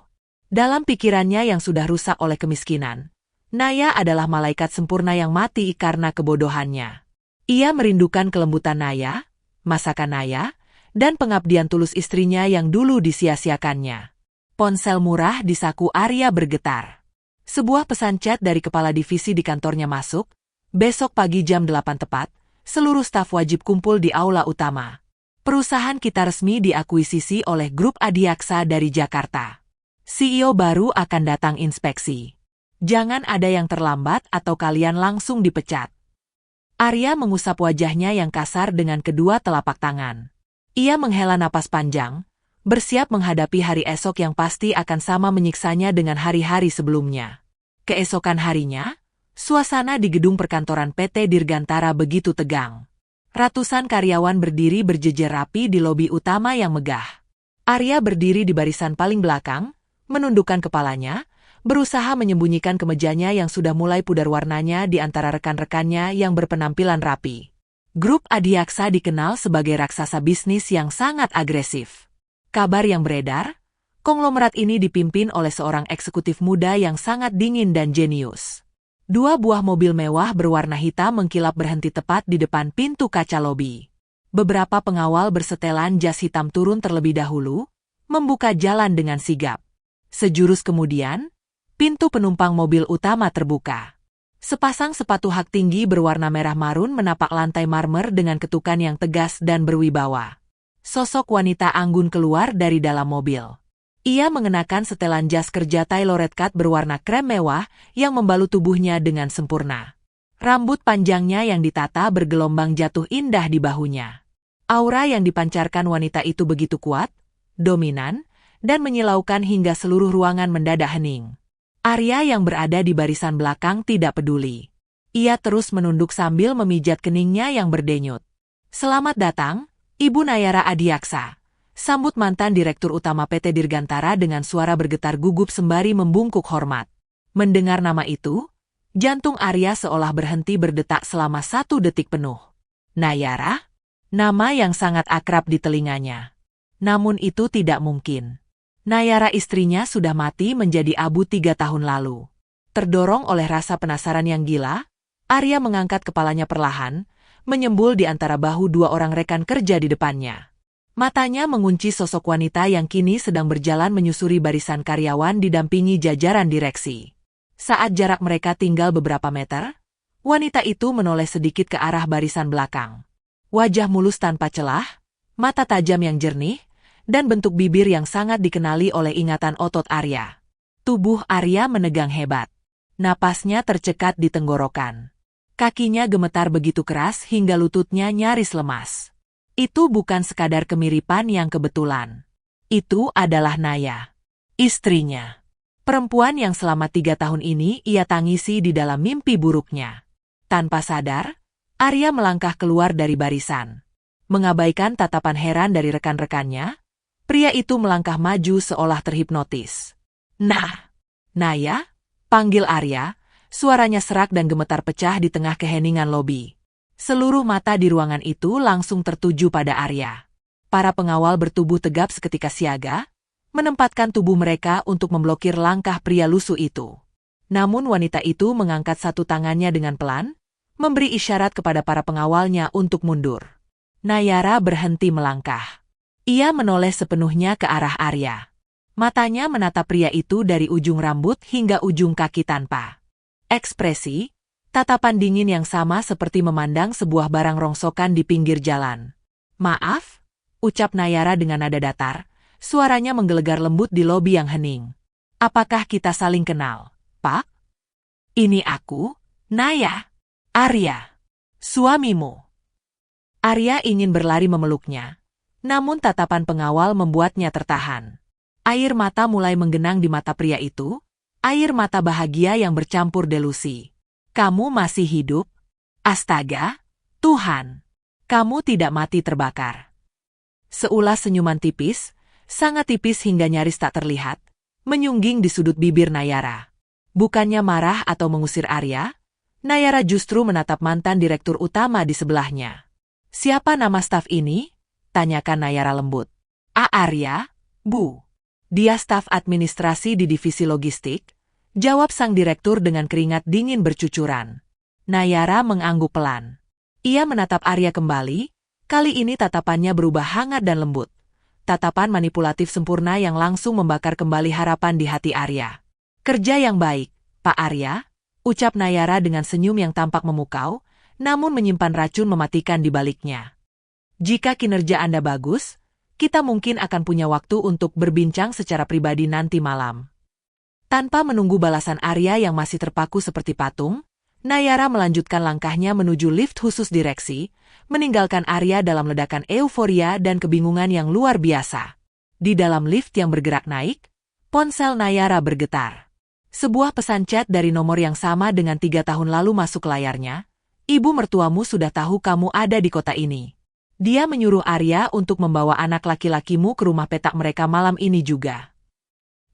[SPEAKER 1] Dalam pikirannya yang sudah rusak oleh kemiskinan, Naya adalah malaikat sempurna yang mati karena kebodohannya. Ia merindukan kelembutan Naya, masakan Naya, dan pengabdian tulus istrinya yang dulu disia-siakannya. Ponsel murah di saku Arya bergetar. Sebuah pesan chat dari kepala divisi di kantornya masuk. Besok pagi jam 8 tepat, seluruh staf wajib kumpul di aula utama. Perusahaan kita resmi diakuisisi oleh grup Adiaksa dari Jakarta. CEO baru akan datang inspeksi. Jangan ada yang terlambat atau kalian langsung dipecat. Arya mengusap wajahnya yang kasar dengan kedua telapak tangan. Ia menghela napas panjang, bersiap menghadapi hari esok yang pasti akan sama menyiksanya dengan hari-hari sebelumnya. Keesokan harinya, suasana di gedung perkantoran PT Dirgantara begitu tegang. Ratusan karyawan berdiri berjejer rapi di lobi utama yang megah. Arya berdiri di barisan paling belakang, menundukkan kepalanya, berusaha menyembunyikan kemejanya yang sudah mulai pudar warnanya di antara rekan-rekannya yang berpenampilan rapi. Grup Adiaksa dikenal sebagai raksasa bisnis yang sangat agresif. Kabar yang beredar, konglomerat ini dipimpin oleh seorang eksekutif muda yang sangat dingin dan jenius. 2 buah mobil mewah berwarna hitam mengkilap berhenti tepat di depan pintu kaca lobi. Beberapa pengawal bersetelan jas hitam turun terlebih dahulu, membuka jalan dengan sigap. Sejurus kemudian, pintu penumpang mobil utama terbuka. Sepasang sepatu hak tinggi berwarna merah marun menapak lantai marmer dengan ketukan yang tegas dan berwibawa. Sosok wanita anggun keluar dari dalam mobil. Ia mengenakan setelan jas kerja tailored cut berwarna krem mewah yang membalut tubuhnya dengan sempurna. Rambut panjangnya yang ditata bergelombang jatuh indah di bahunya. Aura yang dipancarkan wanita itu begitu kuat, dominan, dan menyilaukan hingga seluruh ruangan mendadak hening. Arya yang berada di barisan belakang tidak peduli. Ia terus menunduk sambil memijat keningnya yang berdenyut. "Selamat datang, Ibu Nayara Adiaksa," sambut mantan Direktur Utama PT Dirgantara dengan suara bergetar gugup sembari membungkuk hormat. Mendengar nama itu, jantung Arya seolah berhenti berdetak selama 1 detik penuh. Nayara? Nama yang sangat akrab di telinganya. Namun itu tidak mungkin. Nayara istrinya sudah mati menjadi abu 3 tahun lalu. Terdorong oleh rasa penasaran yang gila, Arya mengangkat kepalanya perlahan, menyembul di antara bahu 2 orang rekan kerja di depannya. Matanya mengunci sosok wanita yang kini sedang berjalan menyusuri barisan karyawan didampingi jajaran direksi. Saat jarak mereka tinggal beberapa meter, wanita itu menoleh sedikit ke arah barisan belakang. Wajah mulus tanpa celah, mata tajam yang jernih, dan bentuk bibir yang sangat dikenali oleh ingatan otot Arya. Tubuh Arya menegang hebat. Napasnya tercekat di tenggorokan. Kakinya gemetar begitu keras hingga lututnya nyaris lemas. Itu bukan sekadar kemiripan yang kebetulan. Itu adalah Naya, istrinya. Perempuan yang selama 3 tahun ini ia tangisi di dalam mimpi buruknya. Tanpa sadar, Arya melangkah keluar dari barisan. Mengabaikan tatapan heran dari rekan-rekannya, pria itu melangkah maju seolah terhipnotis. "Nah, Naya?" panggil Arya, suaranya serak dan gemetar pecah di tengah keheningan lobi. Seluruh mata di ruangan itu langsung tertuju pada Arya. Para pengawal bertubuh tegap seketika siaga, menempatkan tubuh mereka untuk memblokir langkah pria lusuh itu. Namun wanita itu mengangkat satu tangannya dengan pelan, memberi isyarat kepada para pengawalnya untuk mundur. Nayara berhenti melangkah. Ia menoleh sepenuhnya ke arah Arya. Matanya menatap pria itu dari ujung rambut hingga ujung kaki tanpa ekspresi, tatapan dingin yang sama seperti memandang sebuah barang rongsokan di pinggir jalan. "Maaf," ucap Nayara dengan nada datar, suaranya menggelegar lembut di lobi yang hening. "Apakah kita saling kenal, Pak?" "Ini aku, Naya. Arya, suamimu." Arya ingin berlari memeluknya, namun tatapan pengawal membuatnya tertahan. Air mata mulai menggenang di mata pria itu, air mata bahagia yang bercampur delusi. "Kamu masih hidup? Astaga, Tuhan! Kamu tidak mati terbakar." Seulas senyuman tipis, sangat tipis hingga nyaris tak terlihat, menyungging di sudut bibir Nayara. Bukannya marah atau mengusir Arya, Nayara justru menatap mantan direktur utama di sebelahnya. "Siapa nama staf ini?" Tanyakan Nayara lembut. Arya, Bu. Dia staf administrasi di divisi logistik, jawab sang direktur dengan keringat dingin bercucuran. Nayara mengangguk pelan. Ia menatap Arya kembali, kali ini tatapannya berubah hangat dan lembut. Tatapan manipulatif sempurna yang langsung membakar kembali harapan di hati Arya. Kerja yang baik, Pak Arya, ucap Nayara dengan senyum yang tampak memukau, namun menyimpan racun mematikan di baliknya. Jika kinerja Anda bagus, kita mungkin akan punya waktu untuk berbincang secara pribadi nanti malam. Tanpa menunggu balasan Arya yang masih terpaku seperti patung, Nayara melanjutkan langkahnya menuju lift khusus direksi, meninggalkan Arya dalam ledakan euforia dan kebingungan yang luar biasa. Di dalam lift yang bergerak naik, ponsel Nayara bergetar. Sebuah pesan chat dari nomor yang sama dengan 3 tahun lalu masuk layarnya. Ibu mertuamu sudah tahu kamu ada di kota ini. Dia menyuruh Arya untuk membawa anak laki-lakimu ke rumah petak mereka malam ini juga.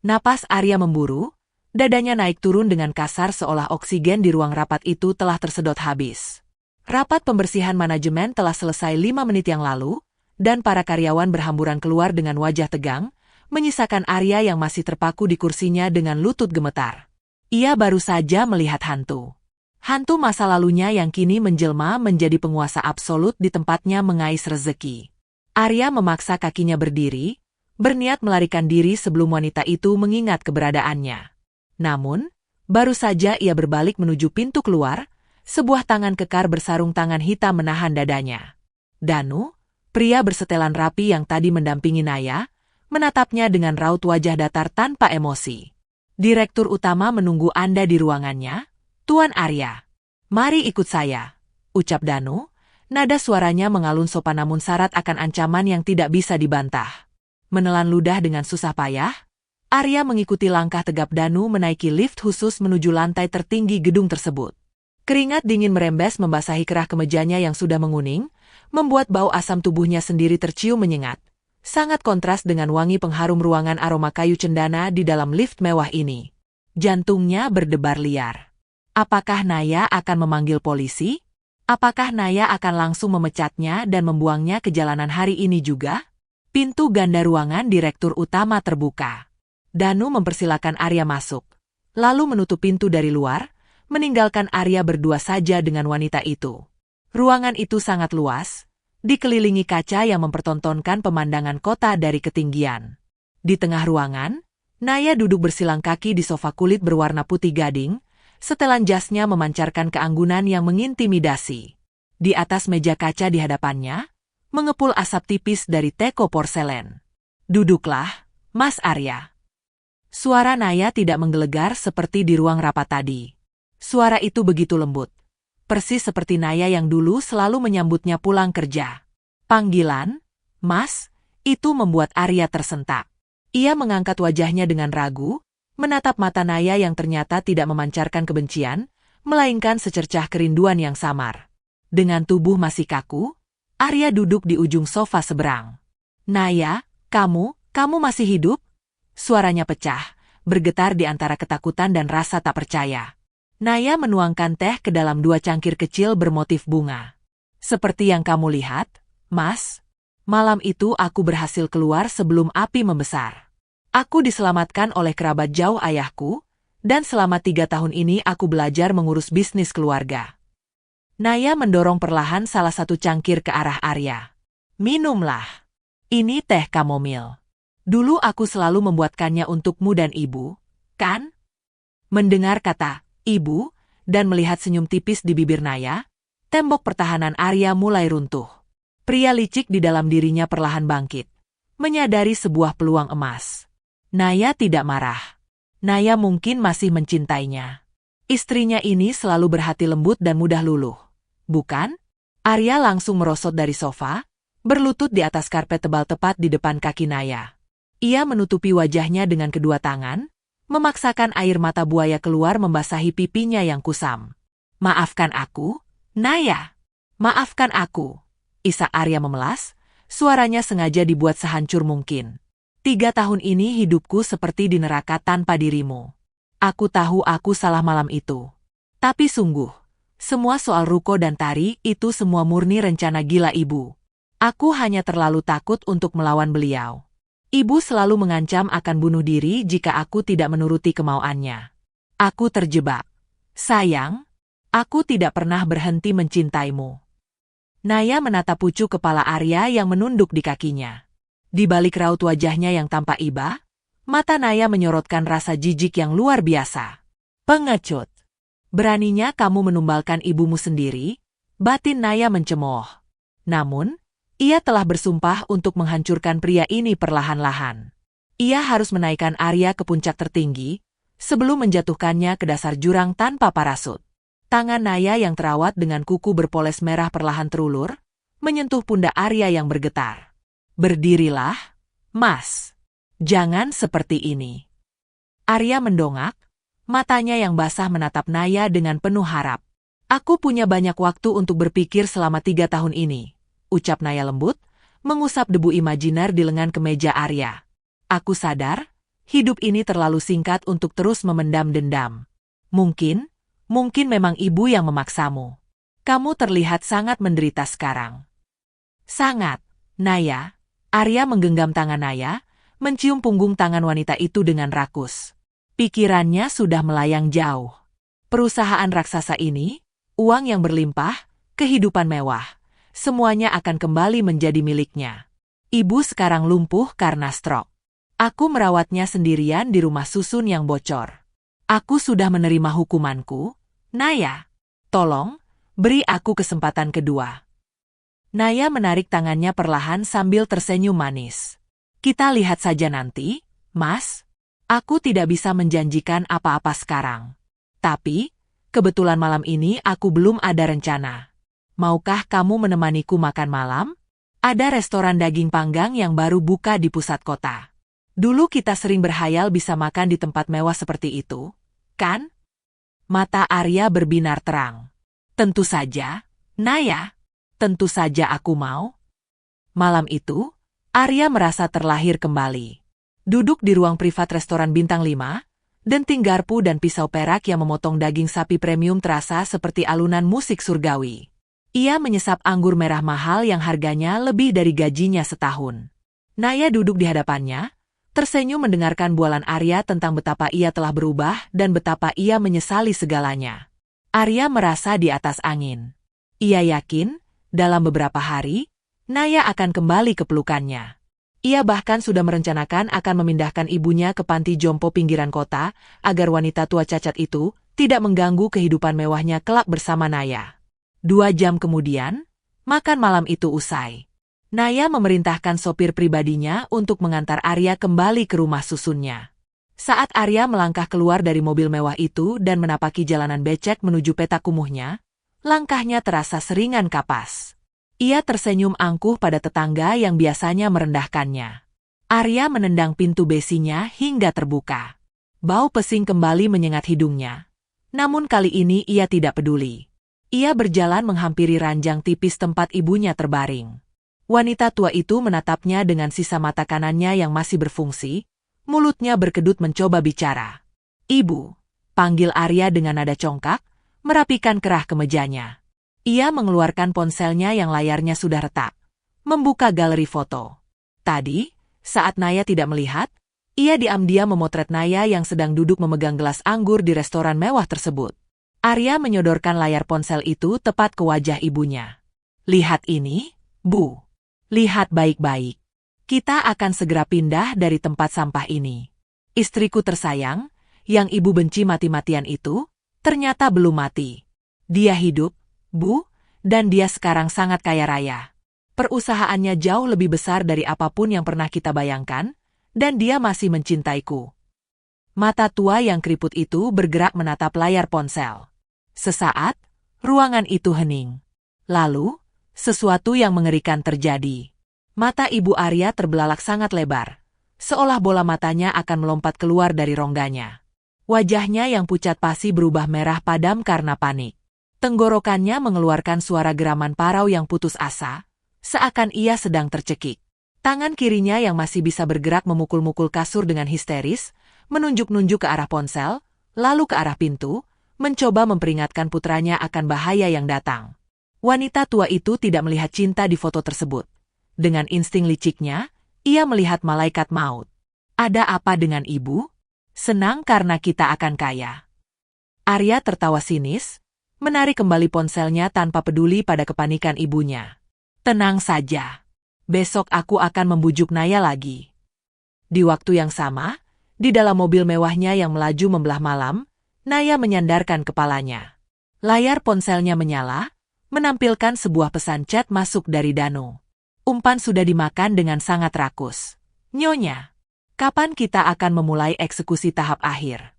[SPEAKER 1] Napas Arya memburu, dadanya naik turun dengan kasar seolah oksigen di ruang rapat itu telah tersedot habis. Rapat pembersihan manajemen telah selesai 5 menit yang lalu, dan para karyawan berhamburan keluar dengan wajah tegang, menyisakan Arya yang masih terpaku di kursinya dengan lutut gemetar. Ia baru saja melihat hantu. Hantu masa lalunya yang kini menjelma menjadi penguasa absolut di tempatnya mengais rezeki. Arya memaksa kakinya berdiri, berniat melarikan diri sebelum wanita itu mengingat keberadaannya. Namun, baru saja ia berbalik menuju pintu keluar, sebuah tangan kekar bersarung tangan hitam menahan dadanya. Danu, pria bersetelan rapi yang tadi mendampingi Naya, menatapnya dengan raut wajah datar tanpa emosi. Direktur utama menunggu Anda di ruangannya, Tuan Arya. Mari ikut saya, ucap Danu, nada suaranya mengalun sopan namun syarat akan ancaman yang tidak bisa dibantah. Menelan ludah dengan susah payah, Arya mengikuti langkah tegap Danu menaiki lift khusus menuju lantai tertinggi gedung tersebut. Keringat dingin merembes membasahi kerah kemejanya yang sudah menguning, membuat bau asam tubuhnya sendiri tercium menyengat. Sangat kontras dengan wangi pengharum ruangan aroma kayu cendana di dalam lift mewah ini. Jantungnya berdebar liar. Apakah Naya akan memanggil polisi? Apakah Naya akan langsung memecatnya dan membuangnya ke jalanan hari ini juga? Pintu ganda ruangan direktur utama terbuka. Danu mempersilakan Arya masuk, lalu menutup pintu dari luar, meninggalkan Arya berdua saja dengan wanita itu. Ruangan itu sangat luas, dikelilingi kaca yang mempertontonkan pemandangan kota dari ketinggian. Di tengah ruangan, Naya duduk bersilang kaki di sofa kulit berwarna putih gading, setelan jasnya memancarkan keanggunan yang mengintimidasi. Di atas meja kaca di hadapannya, mengepul asap tipis dari teko porselen. Duduklah, Mas Arya. Suara Naya tidak menggelegar seperti di ruang rapat tadi. Suara itu begitu lembut, persis seperti Naya yang dulu selalu menyambutnya pulang kerja. Panggilan, Mas, itu membuat Arya tersentak. Ia mengangkat wajahnya dengan ragu, menatap mata Naya yang ternyata tidak memancarkan kebencian, melainkan secercah kerinduan yang samar. Dengan tubuh masih kaku, Arya duduk di ujung sofa seberang. Naya, kamu masih hidup? Suaranya pecah, bergetar di antara ketakutan dan rasa tak percaya. Naya menuangkan teh ke dalam 2 cangkir kecil bermotif bunga. Seperti yang kamu lihat, Mas, malam itu aku berhasil keluar sebelum api membesar. Aku diselamatkan oleh kerabat jauh ayahku, dan selama 3 tahun ini aku belajar mengurus bisnis keluarga. Naya mendorong perlahan salah satu cangkir ke arah Arya. Minumlah. Ini teh kamomil. Dulu aku selalu membuatkannya untukmu dan ibu, kan? Mendengar kata ibu dan melihat senyum tipis di bibir Naya, tembok pertahanan Arya mulai runtuh. Pria licik di dalam dirinya perlahan bangkit, menyadari sebuah peluang emas. Naya tidak marah. Naya mungkin masih mencintainya. Istrinya ini selalu berhati lembut dan mudah luluh. Bukan? Arya langsung merosot dari sofa, berlutut di atas karpet tebal tepat di depan kaki Naya. Ia menutupi wajahnya dengan kedua tangan, memaksakan air mata buaya keluar membasahi pipinya yang kusam. Maafkan aku, Naya. Maafkan aku. Isak Arya memelas, suaranya sengaja dibuat sehancur mungkin. 3 tahun ini hidupku seperti di neraka tanpa dirimu. Aku tahu aku salah malam itu. Tapi sungguh, semua soal Ruko dan Tari itu semua murni rencana gila ibu. Aku hanya terlalu takut untuk melawan beliau. Ibu selalu mengancam akan bunuh diri jika aku tidak menuruti kemauannya. Aku terjebak. Sayang, aku tidak pernah berhenti mencintaimu. Naya menatap pucuk kepala Arya yang menunduk di kakinya. Di balik raut wajahnya yang tampak iba, mata Naya menyorotkan rasa jijik yang luar biasa. Pengecut. Beraninya kamu menumbalkan ibumu sendiri? Batin Naya mencemooh. Namun, ia telah bersumpah untuk menghancurkan pria ini perlahan-lahan. Ia harus menaikkan Arya ke puncak tertinggi, sebelum menjatuhkannya ke dasar jurang tanpa parasut. Tangan Naya yang terawat dengan kuku berpoles merah perlahan terulur, menyentuh pundak Arya yang bergetar. Berdirilah, Mas. Jangan seperti ini. Arya mendongak, matanya yang basah menatap Naya dengan penuh harap. Aku punya banyak waktu untuk berpikir selama 3 tahun ini, ucap Naya lembut, mengusap debu imajiner di lengan kemeja Arya. Aku sadar, hidup ini terlalu singkat untuk terus memendam dendam. Mungkin memang ibu yang memaksamu. Kamu terlihat sangat menderita sekarang. Sangat, Naya. Arya menggenggam tangan Naya, mencium punggung tangan wanita itu dengan rakus. Pikirannya sudah melayang jauh. Perusahaan raksasa ini, uang yang berlimpah, kehidupan mewah, semuanya akan kembali menjadi miliknya. Ibu sekarang lumpuh karena stroke. Aku merawatnya sendirian di rumah susun yang bocor. Aku sudah menerima hukumanku. Naya, tolong, beri aku kesempatan kedua. Naya menarik tangannya perlahan sambil tersenyum manis. Kita lihat saja nanti, Mas. Aku tidak bisa menjanjikan apa-apa sekarang. Tapi, kebetulan malam ini aku belum ada rencana. Maukah kamu menemaniku makan malam? Ada restoran daging panggang yang baru buka di pusat kota. Dulu kita sering berhayal bisa makan di tempat mewah seperti itu, kan? Mata Arya berbinar terang. Tentu saja, Naya. Tentu saja aku mau. Malam itu, Arya merasa terlahir kembali. Duduk di ruang privat restoran bintang 5, denting garpu dan pisau perak yang memotong daging sapi premium terasa seperti alunan musik surgawi. Ia menyesap anggur merah mahal yang harganya lebih dari gajinya setahun. Naya duduk di hadapannya, tersenyum mendengarkan bualan Arya tentang betapa ia telah berubah dan betapa ia menyesali segalanya. Arya merasa di atas angin. Ia yakin, dalam beberapa hari, Naya akan kembali ke pelukannya. Ia bahkan sudah merencanakan akan memindahkan ibunya ke panti jompo pinggiran kota, agar wanita tua cacat itu tidak mengganggu kehidupan mewahnya kelak bersama Naya. 2 jam kemudian, makan malam itu usai. Naya memerintahkan sopir pribadinya untuk mengantar Arya kembali ke rumah susunnya. Saat Arya melangkah keluar dari mobil mewah itu dan menapaki jalanan becek menuju petak kumuhnya, langkahnya terasa seringan kapas. Ia tersenyum angkuh pada tetangga yang biasanya merendahkannya. Arya menendang pintu besinya hingga terbuka. Bau pesing kembali menyengat hidungnya. Namun kali ini ia tidak peduli. Ia berjalan menghampiri ranjang tipis tempat ibunya terbaring. Wanita tua itu menatapnya dengan sisa mata kanannya yang masih berfungsi, mulutnya berkedut mencoba bicara. Ibu, panggil Arya dengan nada congkak, merapikan kerah kemejanya. Ia mengeluarkan ponselnya yang layarnya sudah retak, membuka galeri foto. Tadi, saat Naya tidak melihat, ia diam-diam memotret Naya yang sedang duduk memegang gelas anggur di restoran mewah tersebut. Arya menyodorkan layar ponsel itu tepat ke wajah ibunya. Lihat ini, Bu. Lihat baik-baik. Kita akan segera pindah dari tempat sampah ini. Istriku tersayang, yang ibu benci mati-matian itu, ternyata belum mati. Dia hidup, Bu, dan dia sekarang sangat kaya raya. Perusahaannya jauh lebih besar dari apapun yang pernah kita bayangkan, dan dia masih mencintaiku. Mata tua yang keriput itu bergerak menatap layar ponsel. Sesaat, ruangan itu hening. Lalu, sesuatu yang mengerikan terjadi. Mata Ibu Arya terbelalak sangat lebar, seolah bola matanya akan melompat keluar dari rongganya. Wajahnya yang pucat pasi berubah merah padam karena panik. Tenggorokannya mengeluarkan suara geraman parau yang putus asa, seakan ia sedang tercekik. Tangan kirinya yang masih bisa bergerak memukul-mukul kasur dengan histeris, menunjuk-nunjuk ke arah ponsel, lalu ke arah pintu, mencoba memperingatkan putranya akan bahaya yang datang. Wanita tua itu tidak melihat cinta di foto tersebut. Dengan insting liciknya, ia melihat malaikat maut. Ada apa dengan ibu? Senang karena kita akan kaya. Arya tertawa sinis, menarik kembali ponselnya tanpa peduli pada kepanikan ibunya. Tenang saja. Besok aku akan membujuk Naya lagi. Di waktu yang sama, di dalam mobil mewahnya yang melaju membelah malam, Naya menyandarkan kepalanya. Layar ponselnya menyala, menampilkan sebuah pesan chat masuk dari Danu. Umpan sudah dimakan dengan sangat rakus. Nyonya, kapan kita akan memulai eksekusi tahap akhir?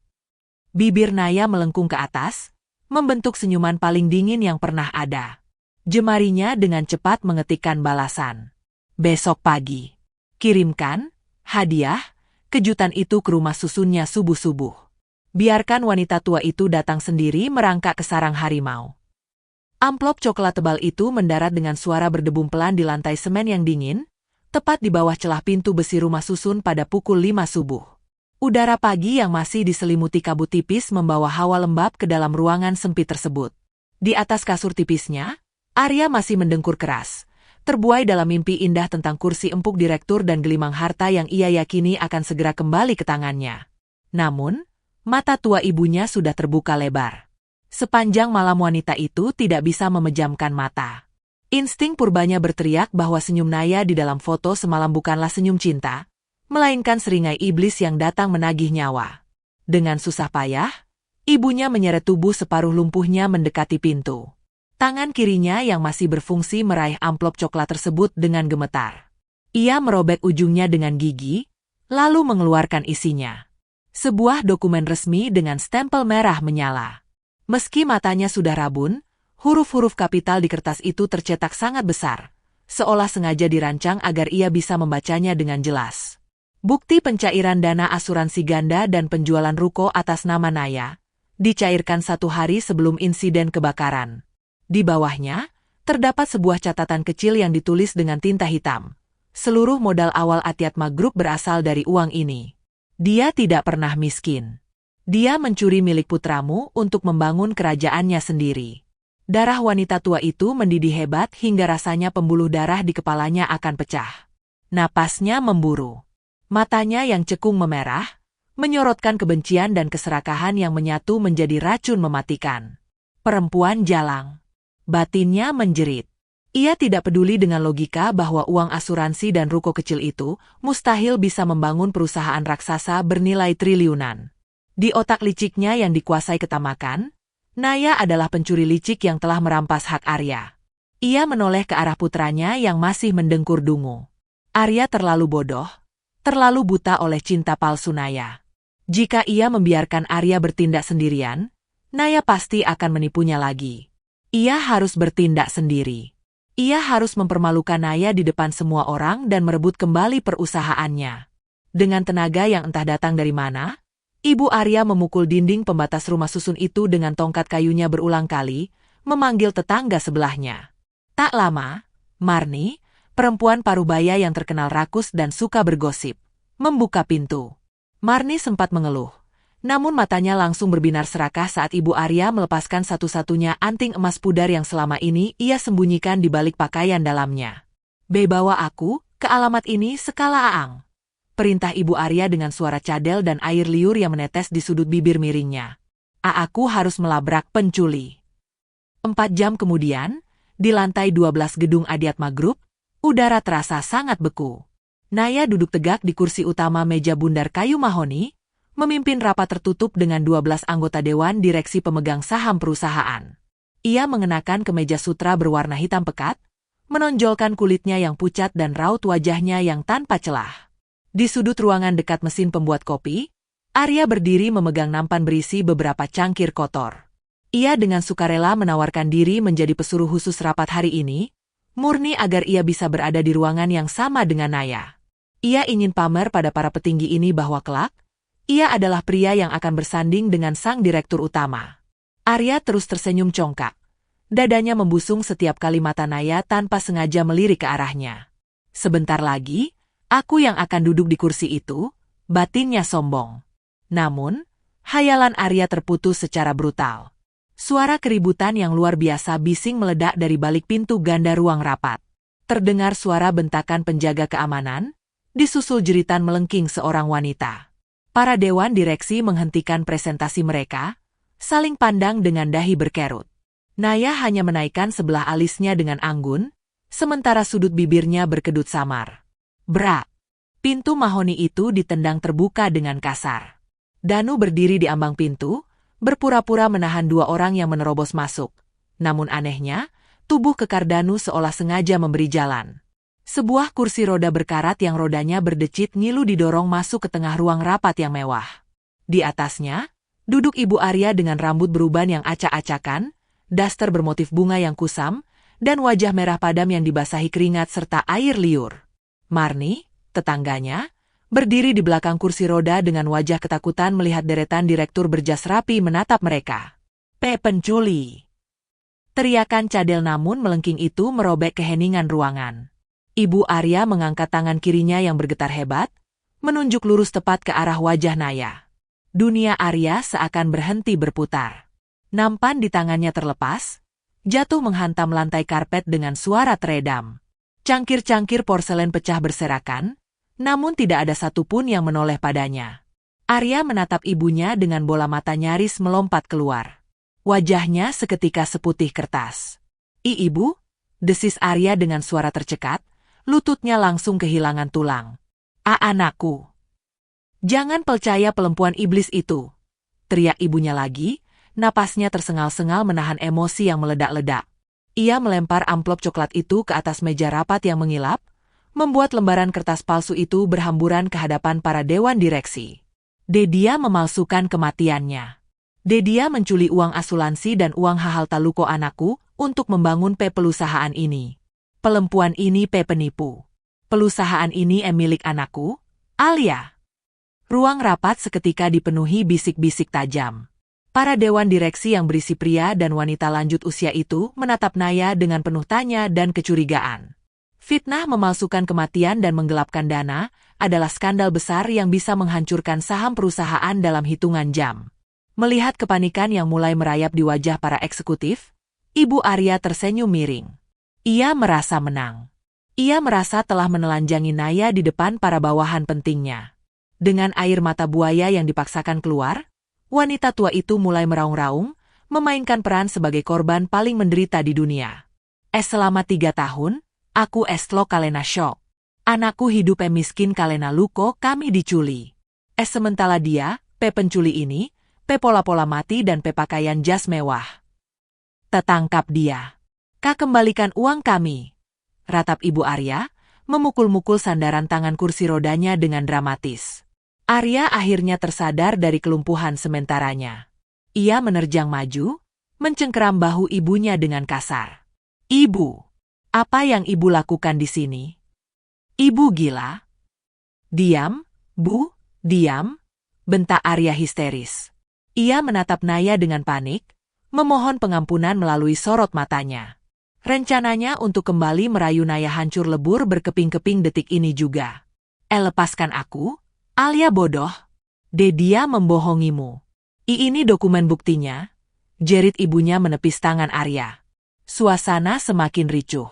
[SPEAKER 1] Bibir Naya melengkung ke atas, membentuk senyuman paling dingin yang pernah ada. Jemarinya dengan cepat mengetikkan balasan. Besok pagi. Kirimkan hadiah, kejutan itu ke rumah susunnya subuh-subuh. Biarkan wanita tua itu datang sendiri merangkak ke sarang harimau. Amplop coklat tebal itu mendarat dengan suara berdebum pelan di lantai semen yang dingin, tepat di bawah celah pintu besi rumah susun pada pukul 5 subuh. Udara pagi yang masih diselimuti kabut tipis membawa hawa lembab ke dalam ruangan sempit tersebut. Di atas kasur tipisnya, Arya masih mendengkur keras, terbuai dalam mimpi indah tentang kursi empuk direktur dan gelimang harta yang ia yakini akan segera kembali ke tangannya. Namun, mata tua ibunya sudah terbuka lebar. Sepanjang malam wanita itu tidak bisa memejamkan mata. Insting purbanya berteriak bahwa senyum Naya di dalam foto semalam bukanlah senyum cinta, melainkan seringai iblis yang datang menagih nyawa. Dengan susah payah, ibunya menyeret tubuh separuh lumpuhnya mendekati pintu. Tangan kirinya yang masih berfungsi meraih amplop coklat tersebut dengan gemetar. Ia merobek ujungnya dengan gigi, lalu mengeluarkan isinya. Sebuah dokumen resmi dengan stempel merah menyala. Meski matanya sudah rabun, huruf-huruf kapital di kertas itu tercetak sangat besar, seolah sengaja dirancang agar ia bisa membacanya dengan jelas. Bukti pencairan dana asuransi ganda dan penjualan ruko atas nama Naya dicairkan 1 hari sebelum insiden kebakaran. Di bawahnya, terdapat sebuah catatan kecil yang ditulis dengan tinta hitam. Seluruh modal awal Atiatma Group berasal dari uang ini. Dia tidak pernah miskin. Dia mencuri milik putramu untuk membangun kerajaannya sendiri. Darah wanita tua itu mendidih hebat hingga rasanya pembuluh darah di kepalanya akan pecah. Napasnya memburu. Matanya yang cekung memerah, menyorotkan kebencian dan keserakahan yang menyatu menjadi racun mematikan. Perempuan jalang. Batinnya menjerit. Ia tidak peduli dengan logika bahwa uang asuransi dan ruko kecil itu mustahil bisa membangun perusahaan raksasa bernilai triliunan. Di otak liciknya yang dikuasai ketamakan, Naya adalah pencuri licik yang telah merampas hak Arya. Ia menoleh ke arah putranya yang masih mendengkur dungu. Arya terlalu bodoh, terlalu buta oleh cinta palsu Naya. Jika ia membiarkan Arya bertindak sendirian, Naya pasti akan menipunya lagi. Ia harus bertindak sendiri. Ia harus mempermalukan Naya di depan semua orang dan merebut kembali perusahaannya. Dengan tenaga yang entah datang dari mana, Ibu Arya memukul dinding pembatas rumah susun itu dengan tongkat kayunya berulang kali, memanggil tetangga sebelahnya. Tak lama, Marni, perempuan parubaya yang terkenal rakus dan suka bergosip, membuka pintu. Marni sempat mengeluh, namun matanya langsung berbinar serakah saat Ibu Arya melepaskan satu-satunya anting emas pudar yang selama ini ia sembunyikan di balik pakaian dalamnya. Bawa aku ke alamat ini skala Aang. Perintah Ibu Arya dengan suara cadel dan air liur yang menetes di sudut bibir miringnya. Aku harus melabrak pencuri. 4 jam kemudian, di lantai 12 gedung Atiatma Group, udara terasa sangat beku. Naya duduk tegak di kursi utama meja bundar kayu mahoni, memimpin rapat tertutup dengan 12 anggota Dewan Direksi pemegang saham perusahaan. Ia mengenakan kemeja sutra berwarna hitam pekat, menonjolkan kulitnya yang pucat dan raut wajahnya yang tanpa celah. Di sudut ruangan dekat mesin pembuat kopi, Arya berdiri memegang nampan berisi beberapa cangkir kotor. Ia dengan sukarela menawarkan diri menjadi pesuruh khusus rapat hari ini, murni agar ia bisa berada di ruangan yang sama dengan Naya. Ia ingin pamer pada para petinggi ini bahwa kelak, ia adalah pria yang akan bersanding dengan sang direktur utama. Arya terus tersenyum congkak. Dadanya membusung setiap kali mata Naya tanpa sengaja melirik ke arahnya. Sebentar lagi, aku yang akan duduk di kursi itu, batinnya sombong. Namun, hayalan Arya terputus secara brutal. Suara keributan yang luar biasa bising meledak dari balik pintu ganda ruang rapat. Terdengar suara bentakan penjaga keamanan, disusul jeritan melengking seorang wanita. Para dewan direksi menghentikan presentasi mereka, saling pandang dengan dahi berkerut. Naya hanya menaikkan sebelah alisnya dengan anggun, sementara sudut bibirnya berkedut samar. Brak! Pintu mahoni itu ditendang terbuka dengan kasar. Danu berdiri di ambang pintu, berpura-pura menahan dua orang yang menerobos masuk. Namun anehnya, tubuh kekar Danu seolah sengaja memberi jalan. Sebuah kursi roda berkarat yang rodanya berdecit ngilu didorong masuk ke tengah ruang rapat yang mewah. Di atasnya, duduk Ibu Arya dengan rambut beruban yang acak-acakan, daster bermotif bunga yang kusam, dan wajah merah padam yang dibasahi keringat serta air liur. Marni, tetangganya, berdiri di belakang kursi roda dengan wajah ketakutan melihat deretan direktur berjas rapi menatap mereka. Pencuri! Teriakan cadel namun melengking itu merobek keheningan ruangan. Ibu Arya mengangkat tangan kirinya yang bergetar hebat, menunjuk lurus tepat ke arah wajah Naya. Dunia Arya seakan berhenti berputar. Nampan di tangannya terlepas, jatuh menghantam lantai karpet dengan suara teredam. Cangkir-cangkir porselen pecah berserakan, namun tidak ada satupun yang menoleh padanya. Arya menatap ibunya dengan bola mata nyaris melompat keluar. Wajahnya seketika seputih kertas. Ibu, desis Arya dengan suara tercekat, lututnya langsung kehilangan tulang. Anakku. Jangan percaya perempuan iblis itu. Teriak ibunya lagi, napasnya tersengal-sengal menahan emosi yang meledak-ledak. Ia melempar amplop coklat itu ke atas meja rapat yang mengilap, membuat lembaran kertas palsu itu berhamburan ke hadapan para dewan direksi. Dia memalsukan kematiannya. Dia mencuri uang asuransi dan uang hahal taluko anakku untuk membangun perusahaan ini. Perempuan ini penipu. Perusahaan ini milik anakku, Alia. Ruang rapat seketika dipenuhi bisik-bisik tajam. Para dewan direksi yang berisi pria dan wanita lanjut usia itu menatap Naya dengan penuh tanya dan kecurigaan. Fitnah memalsukan kematian dan menggelapkan dana adalah skandal besar yang bisa menghancurkan saham perusahaan dalam hitungan jam. Melihat kepanikan yang mulai merayap di wajah para eksekutif, Ibu Arya tersenyum miring. Ia merasa menang. Ia merasa telah menelanjangi Naya di depan para bawahan pentingnya. Dengan air mata buaya yang dipaksakan keluar, wanita tua itu mulai meraung-raung, memainkan peran sebagai korban paling menderita di dunia. Selama 3 tahun, aku lo kalena syok. Anakku hidup miskin kalena luko kami diculi. Sementara dia, penculi ini, pola-pola mati dan pakaian jas mewah. Tertangkap dia. Kembalikan uang kami. Ratap Ibu Arya, memukul-mukul sandaran tangan kursi rodanya dengan dramatis. Arya akhirnya tersadar dari kelumpuhan sementaranya. Ia menerjang maju, mencengkeram bahu ibunya dengan kasar. Ibu, apa yang ibu lakukan di sini? Ibu gila? Diam, Bu, diam, bentak Arya histeris. Ia menatap Naya dengan panik, memohon pengampunan melalui sorot matanya. Rencananya untuk kembali merayu Naya hancur lebur berkeping-keping detik ini juga. Lepaskan aku, Alia bodoh. Dia membohongimu. Ini dokumen buktinya, jerit ibunya menepis tangan Arya. Suasana semakin ricuh.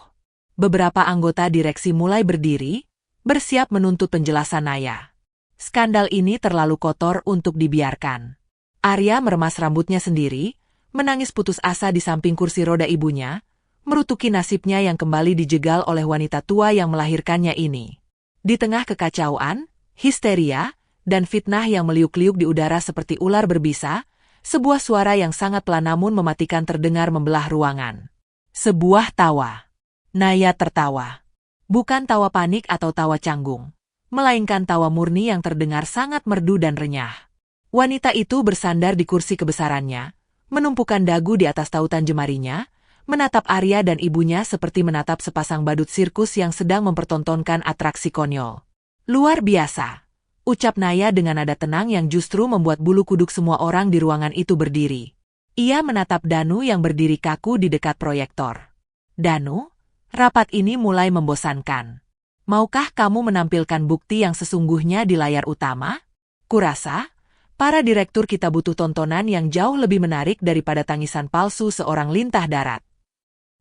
[SPEAKER 1] Beberapa anggota direksi mulai berdiri, bersiap menuntut penjelasan Naya. Skandal ini terlalu kotor untuk dibiarkan. Arya meremas rambutnya sendiri, menangis putus asa di samping kursi roda ibunya, merutuki nasibnya yang kembali dijegal oleh wanita tua yang melahirkannya ini. Di tengah kekacauan, histeria, dan fitnah yang meliuk-liuk di udara seperti ular berbisa, sebuah suara yang sangat pelan namun mematikan terdengar membelah ruangan. Sebuah tawa. Naya tertawa. Bukan tawa panik atau tawa canggung, melainkan tawa murni yang terdengar sangat merdu dan renyah. Wanita itu bersandar di kursi kebesarannya, menumpukan dagu di atas tautan jemarinya, menatap Arya dan ibunya seperti menatap sepasang badut sirkus yang sedang mempertontonkan atraksi konyol. Luar biasa, ucap Naya dengan nada tenang yang justru membuat bulu kuduk semua orang di ruangan itu berdiri. Ia menatap Danu yang berdiri kaku di dekat proyektor. Danu, rapat ini mulai membosankan. Maukah kamu menampilkan bukti yang sesungguhnya di layar utama? Kurasa, para direktur kita butuh tontonan yang jauh lebih menarik daripada tangisan palsu seorang lintah darat.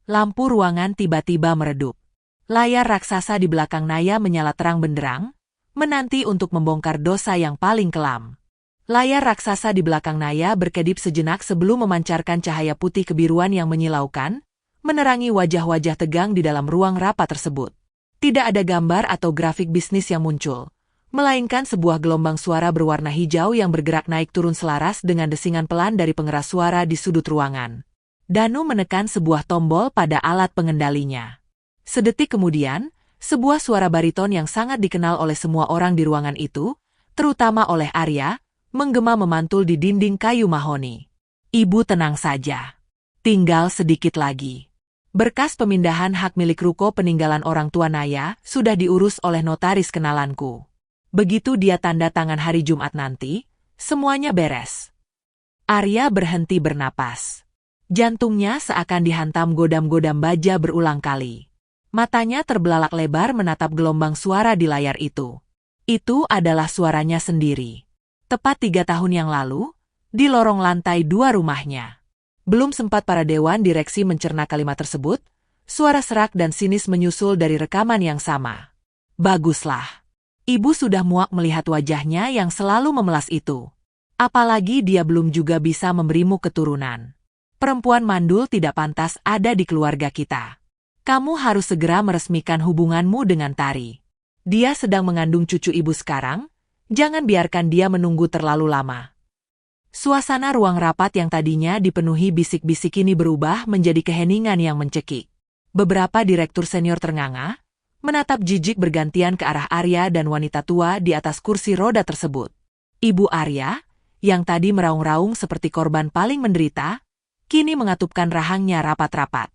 [SPEAKER 1] Lampu ruangan tiba-tiba meredup. Layar raksasa di belakang Naya menyala terang benderang, menanti untuk membongkar dosa yang paling kelam. Layar raksasa di belakang Naya berkedip sejenak sebelum memancarkan cahaya putih kebiruan yang menyilaukan, menerangi wajah-wajah tegang di dalam ruang rapat tersebut. Tidak ada gambar atau grafik bisnis yang muncul, melainkan sebuah gelombang suara berwarna hijau yang bergerak naik turun selaras dengan desingan pelan dari pengeras suara di sudut ruangan. Danu menekan sebuah tombol pada alat pengendalinya. Sedetik kemudian, sebuah suara bariton yang sangat dikenal oleh semua orang di ruangan itu, terutama oleh Arya, menggema memantul di dinding kayu mahoni. Ibu tenang saja. Tinggal sedikit lagi. Berkas pemindahan hak milik ruko peninggalan orang tua Naya sudah diurus oleh notaris kenalanku. Begitu dia tanda tangan hari Jumat nanti, semuanya beres. Arya berhenti bernapas. Jantungnya seakan dihantam godam-godam baja berulang kali. Matanya terbelalak lebar menatap gelombang suara di layar itu. Itu adalah suaranya sendiri. Tepat 3 tahun yang lalu, di lorong lantai 2 rumahnya. Belum sempat para dewan direksi mencerna kalimat tersebut, suara serak dan sinis menyusul dari rekaman yang sama. Baguslah. Ibu sudah muak melihat wajahnya yang selalu memelas itu. Apalagi dia belum juga bisa memberimu keturunan. Perempuan mandul tidak pantas ada di keluarga kita. Kamu harus segera meresmikan hubunganmu dengan Tari. Dia sedang mengandung cucu ibu sekarang, jangan biarkan dia menunggu terlalu lama. Suasana ruang rapat yang tadinya dipenuhi bisik-bisik ini berubah menjadi keheningan yang mencekik. Beberapa direktur senior ternganga, menatap jijik bergantian ke arah Arya dan wanita tua di atas kursi roda tersebut. Ibu Arya, yang tadi meraung-raung seperti korban paling menderita, kini mengatupkan rahangnya rapat-rapat.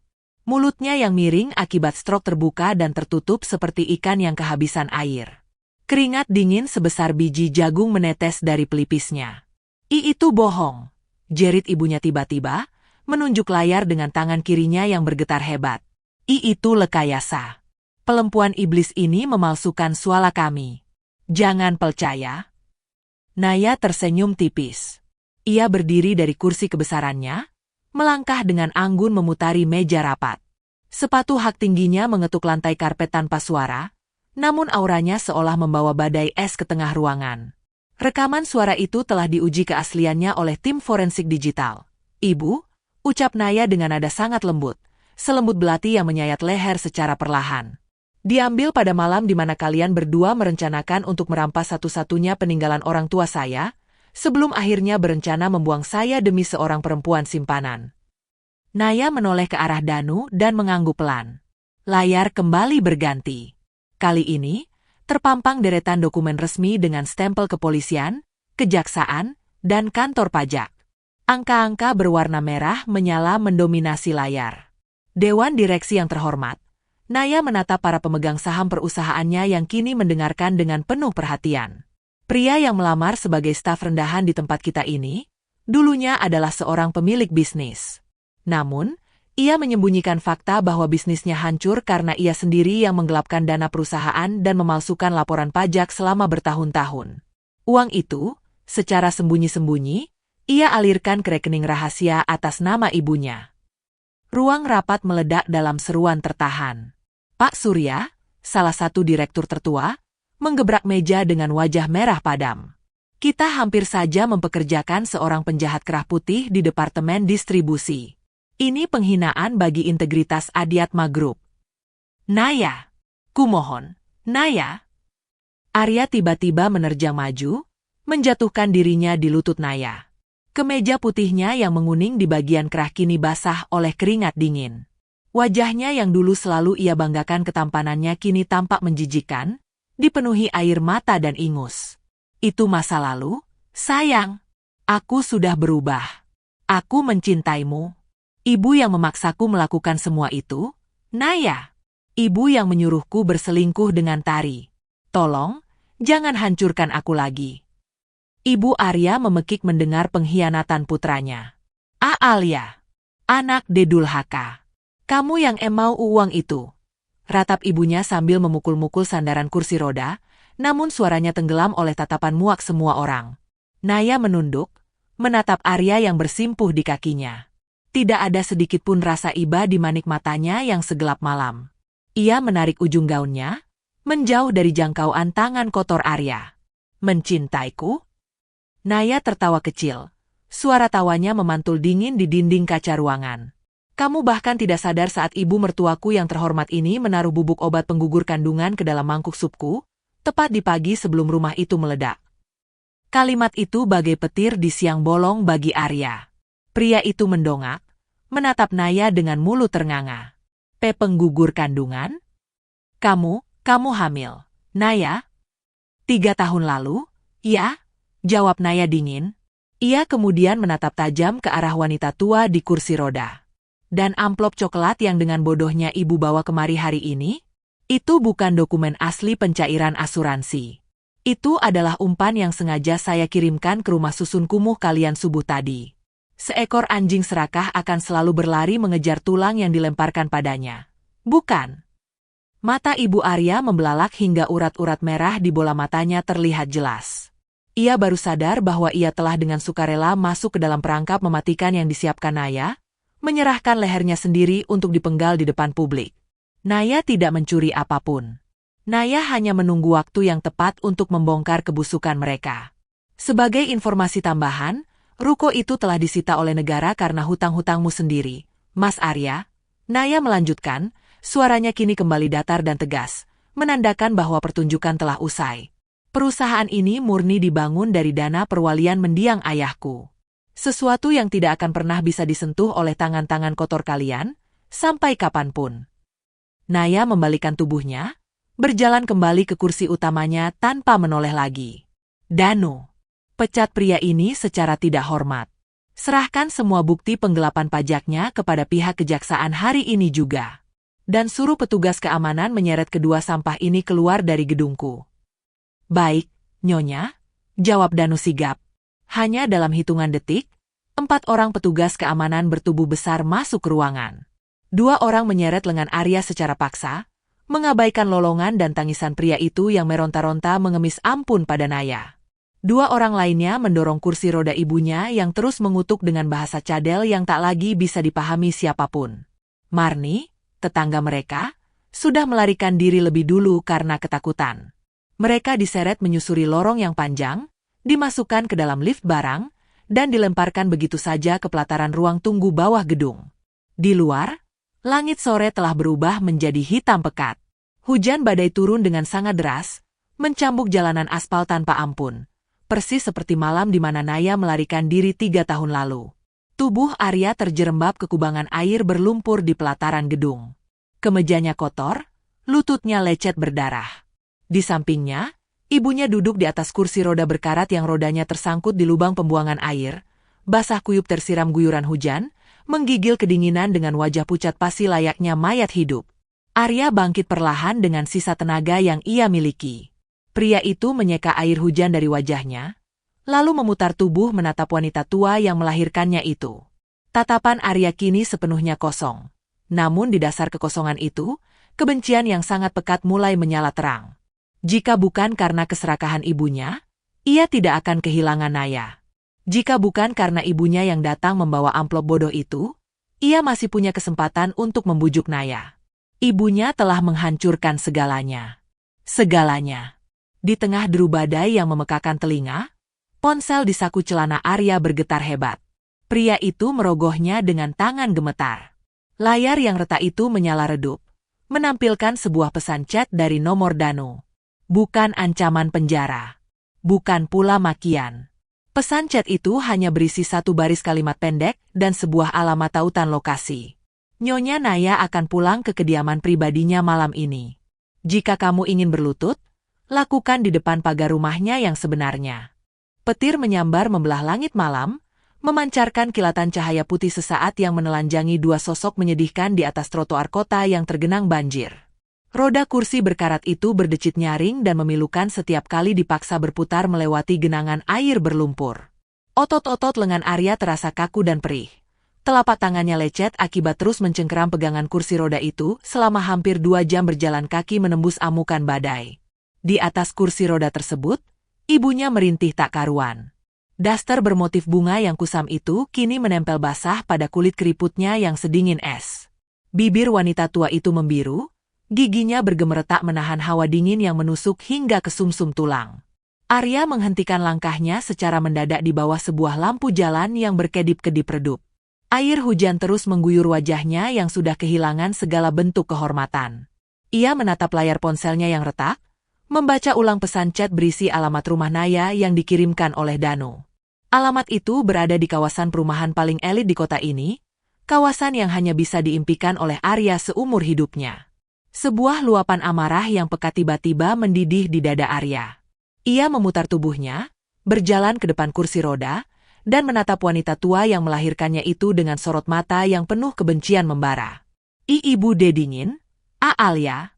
[SPEAKER 1] Mulutnya yang miring akibat stroke terbuka dan tertutup seperti ikan yang kehabisan air. Keringat dingin sebesar biji jagung menetes dari pelipisnya. Itu bohong, jerit ibunya tiba-tiba, menunjuk layar dengan tangan kirinya yang bergetar hebat. Itu lekayasa. Perempuan iblis ini memalsukan suara kami. Jangan percaya. Naya tersenyum tipis. Ia berdiri dari kursi kebesarannya, melangkah dengan anggun memutari meja rapat. Sepatu hak tingginya mengetuk lantai karpet tanpa suara, namun auranya seolah membawa badai es ke tengah ruangan. Rekaman suara itu telah diuji keasliannya oleh tim forensik digital. Ibu, ucap Naya dengan nada sangat lembut, selembut belati yang menyayat leher secara perlahan. Diambil pada malam di mana kalian berdua merencanakan untuk merampas satu-satunya peninggalan orang tua saya, sebelum akhirnya berencana membuang saya demi seorang perempuan simpanan. Naya menoleh ke arah Danu dan mengangguk pelan. Layar kembali berganti. Kali ini, terpampang deretan dokumen resmi dengan stempel kepolisian, kejaksaan, dan kantor pajak. Angka-angka berwarna merah menyala mendominasi layar. Dewan direksi yang terhormat, Naya menatap para pemegang saham perusahaannya yang kini mendengarkan dengan penuh perhatian. Pria yang melamar sebagai staf rendahan di tempat kita ini, dulunya adalah seorang pemilik bisnis. Namun, ia menyembunyikan fakta bahwa bisnisnya hancur karena ia sendiri yang menggelapkan dana perusahaan dan memalsukan laporan pajak selama bertahun-tahun. Uang itu, secara sembunyi-sembunyi, ia alirkan ke rekening rahasia atas nama ibunya. Ruang rapat meledak dalam seruan tertahan. Pak Surya, salah satu direktur tertua, menggebrak meja dengan wajah merah padam. Kita hampir saja mempekerjakan seorang penjahat kerah putih di departemen distribusi. Ini penghinaan bagi integritas Adiatma Group. Naya, kumohon, Naya. Arya tiba-tiba menerjang maju, menjatuhkan dirinya di lutut Naya. Kemeja putihnya yang menguning di bagian kerah kini basah oleh keringat dingin. Wajahnya yang dulu selalu ia banggakan ketampanannya kini tampak menjijikkan, dipenuhi air mata dan ingus. Itu masa lalu, sayang. Aku sudah berubah. Aku mencintaimu. Ibu yang memaksaku melakukan semua itu, Naya. Ibu yang menyuruhku berselingkuh dengan Tari. Tolong, jangan hancurkan aku lagi. Ibu Arya memekik mendengar pengkhianatan putranya. Alia, anak Dedulhaka. Kamu yang mau uang itu. Ratap ibunya sambil memukul-mukul sandaran kursi roda, namun suaranya tenggelam oleh tatapan muak semua orang. Naya menunduk, menatap Arya yang bersimpuh di kakinya. Tidak ada sedikit pun rasa iba di manik matanya yang segelap malam. Ia menarik ujung gaunnya, menjauh dari jangkauan tangan kotor Arya. Mencintaiku? Naya tertawa kecil. Suara tawanya memantul dingin di dinding kaca ruangan. Kamu bahkan tidak sadar saat ibu mertuaku yang terhormat ini menaruh bubuk obat penggugur kandungan ke dalam mangkuk supku, tepat di pagi sebelum rumah itu meledak. Kalimat itu bagai petir di siang bolong bagi Arya. Pria itu mendongak, menatap Naya dengan mulut ternganga. Penggugur kandungan? Kamu hamil, Naya? 3 tahun lalu? Ya, jawab Naya dingin. Ia kemudian menatap tajam ke arah wanita tua di kursi roda. Dan amplop coklat yang dengan bodohnya ibu bawa kemari hari ini? Itu bukan dokumen asli pencairan asuransi. Itu adalah umpan yang sengaja saya kirimkan ke rumah susun kumuh kalian subuh tadi. Seekor anjing serakah akan selalu berlari mengejar tulang yang dilemparkan padanya. Bukan. Mata Ibu Arya membelalak hingga urat-urat merah di bola matanya terlihat jelas. Ia baru sadar bahwa ia telah dengan sukarela masuk ke dalam perangkap mematikan yang disiapkan Naya, menyerahkan lehernya sendiri untuk dipenggal di depan publik. Naya tidak mencuri apapun. Naya hanya menunggu waktu yang tepat untuk membongkar kebusukan mereka. Sebagai informasi tambahan, ruko itu telah disita oleh negara karena hutang-hutangmu sendiri, Mas Arya. Naya melanjutkan, suaranya kini kembali datar dan tegas, menandakan bahwa pertunjukan telah usai. Perusahaan ini murni dibangun dari dana perwalian mendiang ayahku. Sesuatu yang tidak akan pernah bisa disentuh oleh tangan-tangan kotor kalian, sampai kapanpun. Naya membalikkan tubuhnya, berjalan kembali ke kursi utamanya tanpa menoleh lagi. Danu, pecat pria ini secara tidak hormat. Serahkan semua bukti penggelapan pajaknya kepada pihak kejaksaan hari ini juga. Dan suruh petugas keamanan menyeret kedua sampah ini keluar dari gedungku. Baik, Nyonya, jawab Danu sigap. Hanya dalam hitungan detik, 4 orang petugas keamanan bertubuh besar masuk ke ruangan. 2 orang menyeret lengan Arya secara paksa, mengabaikan lolongan dan tangisan pria itu yang meronta-ronta mengemis ampun pada Naya. 2 orang lainnya mendorong kursi roda ibunya yang terus mengutuk dengan bahasa cadel yang tak lagi bisa dipahami siapapun. Marni, tetangga mereka, sudah melarikan diri lebih dulu karena ketakutan. Mereka diseret menyusuri lorong yang panjang, dimasukkan ke dalam lift barang, dan dilemparkan begitu saja ke pelataran ruang tunggu bawah gedung. Di luar, langit sore telah berubah menjadi hitam pekat. Hujan badai turun dengan sangat deras, mencambuk jalanan aspal tanpa ampun. Persis seperti malam di mana Naya melarikan diri 3 tahun lalu. Tubuh Arya terjerembab ke kubangan air berlumpur di pelataran gedung. Kemejanya kotor, lututnya lecet berdarah. Di sampingnya, ibunya duduk di atas kursi roda berkarat yang rodanya tersangkut di lubang pembuangan air, basah kuyup tersiram guyuran hujan, menggigil kedinginan dengan wajah pucat pasi layaknya mayat hidup. Arya bangkit perlahan dengan sisa tenaga yang ia miliki. Pria itu menyeka air hujan dari wajahnya, lalu memutar tubuh menatap wanita tua yang melahirkannya itu. Tatapan Arya kini sepenuhnya kosong. Namun di dasar kekosongan itu, kebencian yang sangat pekat mulai menyala terang. Jika bukan karena keserakahan ibunya, ia tidak akan kehilangan Naya. Jika bukan karena ibunya yang datang membawa amplop bodoh itu, ia masih punya kesempatan untuk membujuk Naya. Ibunya telah menghancurkan segalanya. Segalanya. Di tengah deru badai yang memekakan telinga, ponsel di saku celana Arya bergetar hebat. Pria itu merogohnya dengan tangan gemetar. Layar yang retak itu menyala redup, menampilkan sebuah pesan chat dari nomor Danu. Bukan ancaman penjara. Bukan pula makian. Pesan chat itu hanya berisi 1 baris kalimat pendek dan sebuah alamat tautan lokasi. Nyonya Naya akan pulang ke kediaman pribadinya malam ini. Jika kamu ingin berlutut, lakukan di depan pagar rumahnya yang sebenarnya. Petir menyambar membelah langit malam, memancarkan kilatan cahaya putih sesaat yang menelanjangi 2 sosok menyedihkan di atas trotoar kota yang tergenang banjir. Roda kursi berkarat itu berdecit nyaring dan memilukan setiap kali dipaksa berputar melewati genangan air berlumpur. Otot-otot lengan Arya terasa kaku dan perih. Telapak tangannya lecet akibat terus mencengkeram pegangan kursi roda itu selama hampir 2 jam berjalan kaki menembus amukan badai. Di atas kursi roda tersebut, ibunya merintih tak karuan. Daster bermotif bunga yang kusam itu kini menempel basah pada kulit keriputnya yang sedingin es. Bibir wanita tua itu membiru, Giginya bergemeretak menahan hawa dingin yang menusuk hingga ke sumsum tulang. Arya menghentikan langkahnya secara mendadak di bawah sebuah lampu jalan yang berkedip-kedip redup. Air hujan terus mengguyur wajahnya yang sudah kehilangan segala bentuk kehormatan. Ia menatap layar ponselnya yang retak, membaca ulang pesan chat berisi alamat rumah Naya yang dikirimkan oleh Danu. Alamat itu berada di kawasan perumahan paling elit di kota ini, kawasan yang hanya bisa diimpikan oleh Arya seumur hidupnya. Sebuah luapan amarah yang pekat tiba-tiba mendidih di dada Arya. Ia memutar tubuhnya, berjalan ke depan kursi roda, dan menatap wanita tua yang melahirkannya itu dengan sorot mata yang penuh kebencian membara. Ibu de dingin, Alia.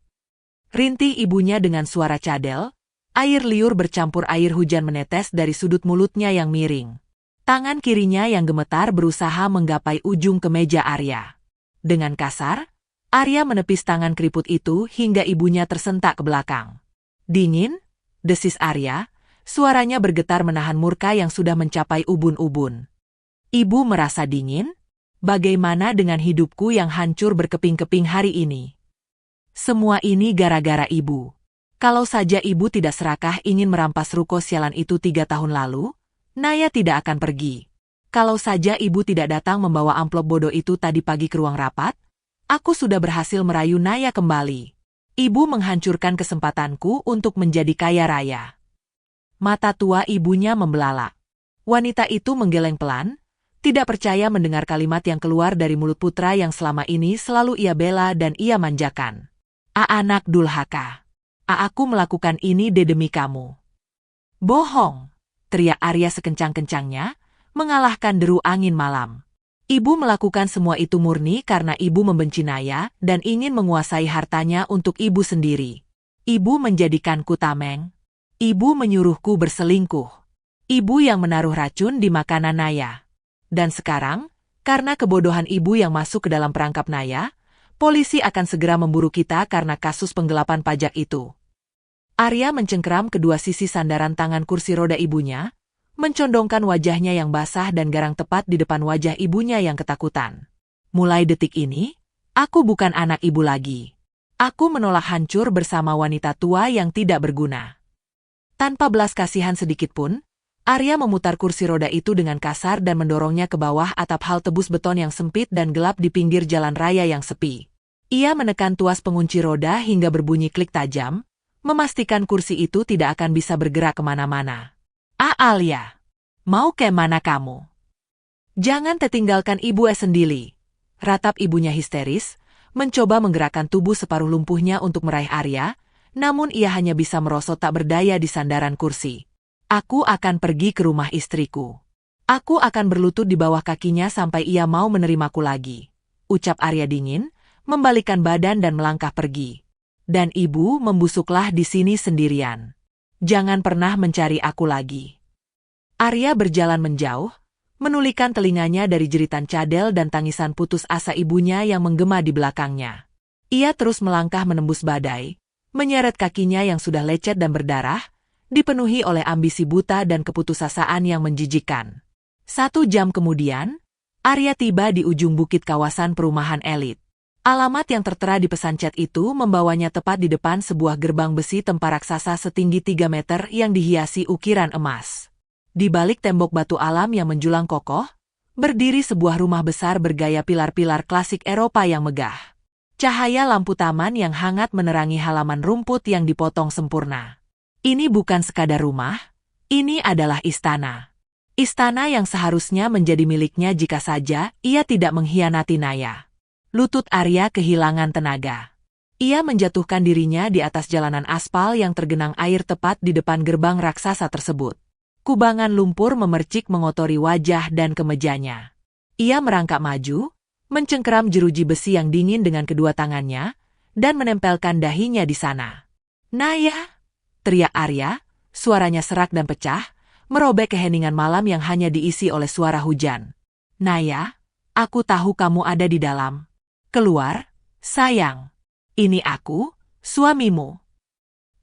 [SPEAKER 1] Rintih ibunya dengan suara cadel, air liur bercampur air hujan menetes dari sudut mulutnya yang miring. Tangan kirinya yang gemetar berusaha menggapai ujung kemeja Arya. Dengan kasar, Arya menepis tangan keriput itu hingga ibunya tersentak ke belakang. Dingin, desis Arya. Suaranya bergetar menahan murka yang sudah mencapai ubun-ubun. Ibu merasa dingin? Bagaimana dengan hidupku yang hancur berkeping-keping hari ini? Semua ini gara-gara ibu. Kalau saja ibu tidak serakah ingin merampas ruko sialan itu 3 tahun lalu, Naya tidak akan pergi. Kalau saja ibu tidak datang membawa amplop bodoh itu tadi pagi ke ruang rapat, aku sudah berhasil merayu Naya kembali. Ibu menghancurkan kesempatanku untuk menjadi kaya raya. Mata tua ibunya membelalak. Wanita itu menggeleng pelan, tidak percaya mendengar kalimat yang keluar dari mulut putra yang selama ini selalu ia bela dan ia manjakan. Anak durhaka. Aku melakukan ini demi kamu. Bohong, teriak Arya sekencang-kencangnya, mengalahkan deru angin malam. Ibu melakukan semua itu murni karena ibu membenci Naya dan ingin menguasai hartanya untuk ibu sendiri. Ibu menjadikanku tameng. Ibu menyuruhku berselingkuh. Ibu yang menaruh racun di makanan Naya. Dan sekarang, karena kebodohan ibu yang masuk ke dalam perangkap Naya, polisi akan segera memburu kita karena kasus penggelapan pajak itu. Arya mencengkeram kedua sisi sandaran tangan kursi roda ibunya, mencondongkan wajahnya yang basah dan garang tepat di depan wajah ibunya yang ketakutan. Mulai detik ini, aku bukan anak ibu lagi. Aku menolak hancur bersama wanita tua yang tidak berguna. Tanpa belas kasihan sedikitpun, Arya memutar kursi roda itu dengan kasar dan mendorongnya ke bawah atap halte bus beton yang sempit dan gelap di pinggir jalan raya yang sepi. Ia menekan tuas pengunci roda hingga berbunyi klik tajam, memastikan kursi itu tidak akan bisa bergerak kemana-mana. Alia, mau ke mana kamu? Jangan tertinggalkan ibu sendiri. Ratap ibunya histeris, mencoba menggerakkan tubuh separuh lumpuhnya untuk meraih Arya, namun ia hanya bisa merosot tak berdaya di sandaran kursi. Aku akan pergi ke rumah istriku. Aku akan berlutut di bawah kakinya sampai ia mau menerimaku lagi. Ucap Arya dingin, membalikkan badan dan melangkah pergi. Dan ibu membusuklah di sini sendirian. Jangan pernah mencari aku lagi. Arya berjalan menjauh, menulikan telinganya dari jeritan cadel dan tangisan putus asa ibunya yang menggema di belakangnya. Ia terus melangkah menembus badai, menyeret kakinya yang sudah lecet dan berdarah, dipenuhi oleh ambisi buta dan keputusasaan yang menjijikkan. 1 jam kemudian, Arya tiba di ujung bukit kawasan perumahan elit. Alamat yang tertera di pesan chat itu membawanya tepat di depan sebuah gerbang besi tempa raksasa setinggi 3 meter yang dihiasi ukiran emas. Di balik tembok batu alam yang menjulang kokoh, berdiri sebuah rumah besar bergaya pilar-pilar klasik Eropa yang megah. Cahaya lampu taman yang hangat menerangi halaman rumput yang dipotong sempurna. Ini bukan sekadar rumah, ini adalah istana. Istana yang seharusnya menjadi miliknya jika saja ia tidak mengkhianati Naya. Lutut Arya kehilangan tenaga. Ia menjatuhkan dirinya di atas jalanan aspal yang tergenang air tepat di depan gerbang raksasa tersebut. Kubangan lumpur memercik mengotori wajah dan kemejanya. Ia merangkak maju, mencengkeram jeruji besi yang dingin dengan kedua tangannya, dan menempelkan dahinya di sana. Naya! Teriak Arya, suaranya serak dan pecah, merobek keheningan malam yang hanya diisi oleh suara hujan. Naya, aku tahu kamu ada di dalam. Keluar, sayang. Ini aku, suamimu.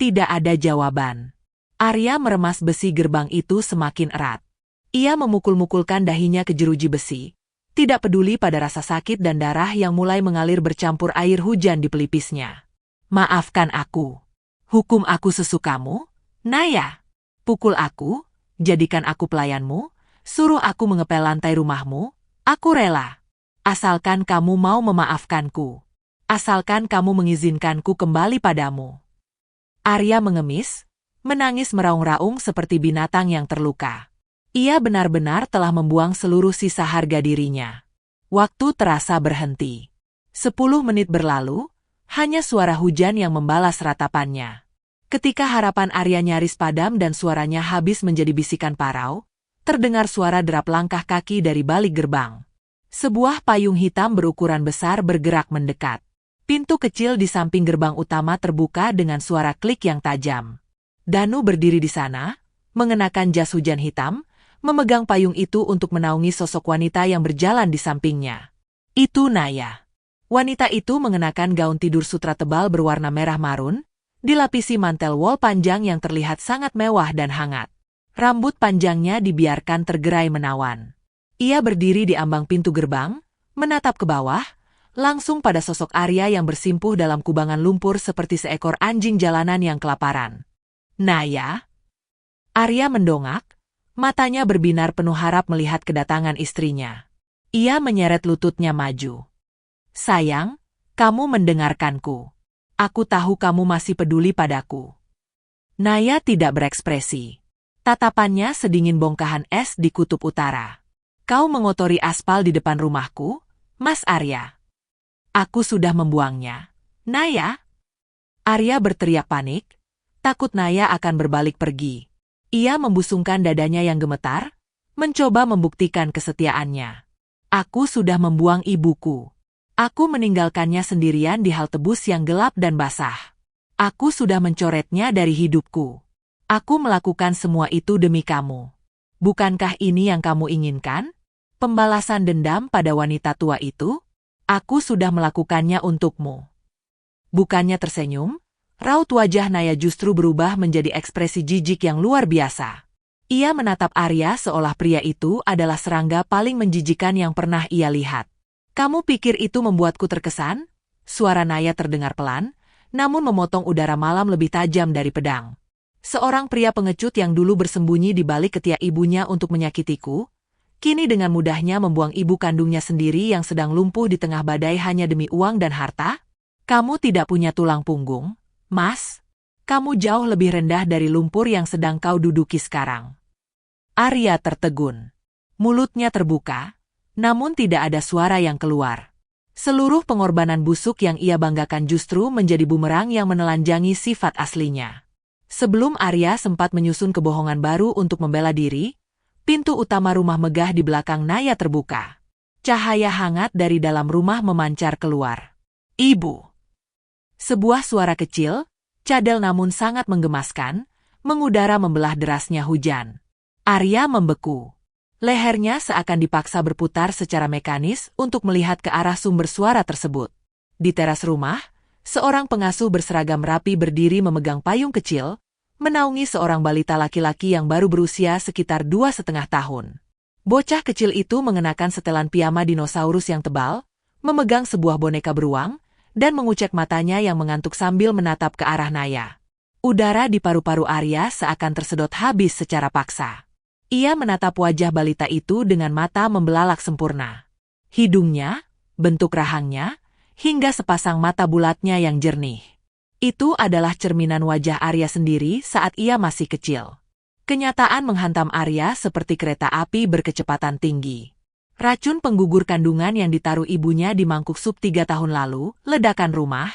[SPEAKER 1] Tidak ada jawaban. Arya meremas besi gerbang itu semakin erat. Ia memukul-mukulkan dahinya ke jeruji besi, tidak peduli pada rasa sakit dan darah yang mulai mengalir bercampur air hujan di pelipisnya. Maafkan aku. Hukum aku sesukamu, Naya. Pukul aku, jadikan aku pelayanmu, suruh aku mengepel lantai rumahmu, aku rela. Asalkan kamu mau memaafkanku. Asalkan kamu mengizinkanku kembali padamu. Arya mengemis, menangis meraung-raung seperti binatang yang terluka. Ia benar-benar telah membuang seluruh sisa harga dirinya. Waktu terasa berhenti. 10 menit berlalu, hanya suara hujan yang membalas ratapannya. Ketika harapan Arya nyaris padam dan suaranya habis menjadi bisikan parau, terdengar suara derap langkah kaki dari balik gerbang. Sebuah payung hitam berukuran besar bergerak mendekat. Pintu kecil di samping gerbang utama terbuka dengan suara klik yang tajam. Danu berdiri di sana, mengenakan jas hujan hitam, memegang payung itu untuk menaungi sosok wanita yang berjalan di sampingnya. Itu Naya. Wanita itu mengenakan gaun tidur sutra tebal berwarna merah marun, dilapisi mantel wol panjang yang terlihat sangat mewah dan hangat. Rambut panjangnya dibiarkan tergerai menawan. Ia berdiri di ambang pintu gerbang, menatap ke bawah, langsung pada sosok Arya yang bersimpuh dalam kubangan lumpur seperti seekor anjing jalanan yang kelaparan. Naya? Arya mendongak, matanya berbinar penuh harap melihat kedatangan istrinya. Ia menyeret lututnya maju. Sayang, kamu mendengarkanku. Aku tahu kamu masih peduli padaku. Naya tidak berekspresi. Tatapannya sedingin bongkahan es di kutub utara. Kau mengotori aspal di depan rumahku, Mas Arya. Aku sudah membuangnya. Naya? Arya berteriak panik, takut Naya akan berbalik pergi. Ia membusungkan dadanya yang gemetar, mencoba membuktikan kesetiaannya. Aku sudah membuang ibuku. Aku meninggalkannya sendirian di halte bus yang gelap dan basah. Aku sudah mencoretnya dari hidupku. Aku melakukan semua itu demi kamu. Bukankah ini yang kamu inginkan? Pembalasan dendam pada wanita tua itu? Aku sudah melakukannya untukmu. Bukannya tersenyum, raut wajah Naya justru berubah menjadi ekspresi jijik yang luar biasa. Ia menatap Arya seolah pria itu adalah serangga paling menjijikan yang pernah ia lihat. Kamu pikir itu membuatku terkesan? Suara Naya terdengar pelan, namun memotong udara malam lebih tajam dari pedang. Seorang pria pengecut yang dulu bersembunyi di balik ketiak ibunya untuk menyakitiku, kini dengan mudahnya membuang ibu kandungnya sendiri yang sedang lumpuh di tengah badai hanya demi uang dan harta? Kamu tidak punya tulang punggung, Mas. Kamu jauh lebih rendah dari lumpur yang sedang kau duduki sekarang. Arya tertegun. Mulutnya terbuka, namun tidak ada suara yang keluar. Seluruh pengorbanan busuk yang ia banggakan justru menjadi bumerang yang menelanjangi sifat aslinya. Sebelum Arya sempat menyusun kebohongan baru untuk membela diri, pintu utama rumah megah di belakang Naya terbuka. Cahaya hangat dari dalam rumah memancar keluar. Ibu. Sebuah suara kecil, cadel namun sangat menggemaskan, mengudara membelah derasnya hujan. Arya membeku. Lehernya seakan dipaksa berputar secara mekanis untuk melihat ke arah sumber suara tersebut. Di teras rumah, seorang pengasuh berseragam rapi berdiri memegang payung kecil, menaungi seorang balita laki-laki yang baru berusia sekitar 2,5 tahun. Bocah kecil itu mengenakan setelan piyama dinosaurus yang tebal, memegang sebuah boneka beruang, dan mengucek matanya yang mengantuk sambil menatap ke arah Naya. Udara di paru-paru Arya seakan tersedot habis secara paksa. Ia menatap wajah balita itu dengan mata membelalak sempurna. Hidungnya, bentuk rahangnya, hingga sepasang mata bulatnya yang jernih. Itu adalah cerminan wajah Arya sendiri saat ia masih kecil. Kenyataan menghantam Arya seperti kereta api berkecepatan tinggi. Racun penggugur kandungan yang ditaruh ibunya di mangkuk sup 3 tahun lalu, ledakan rumah.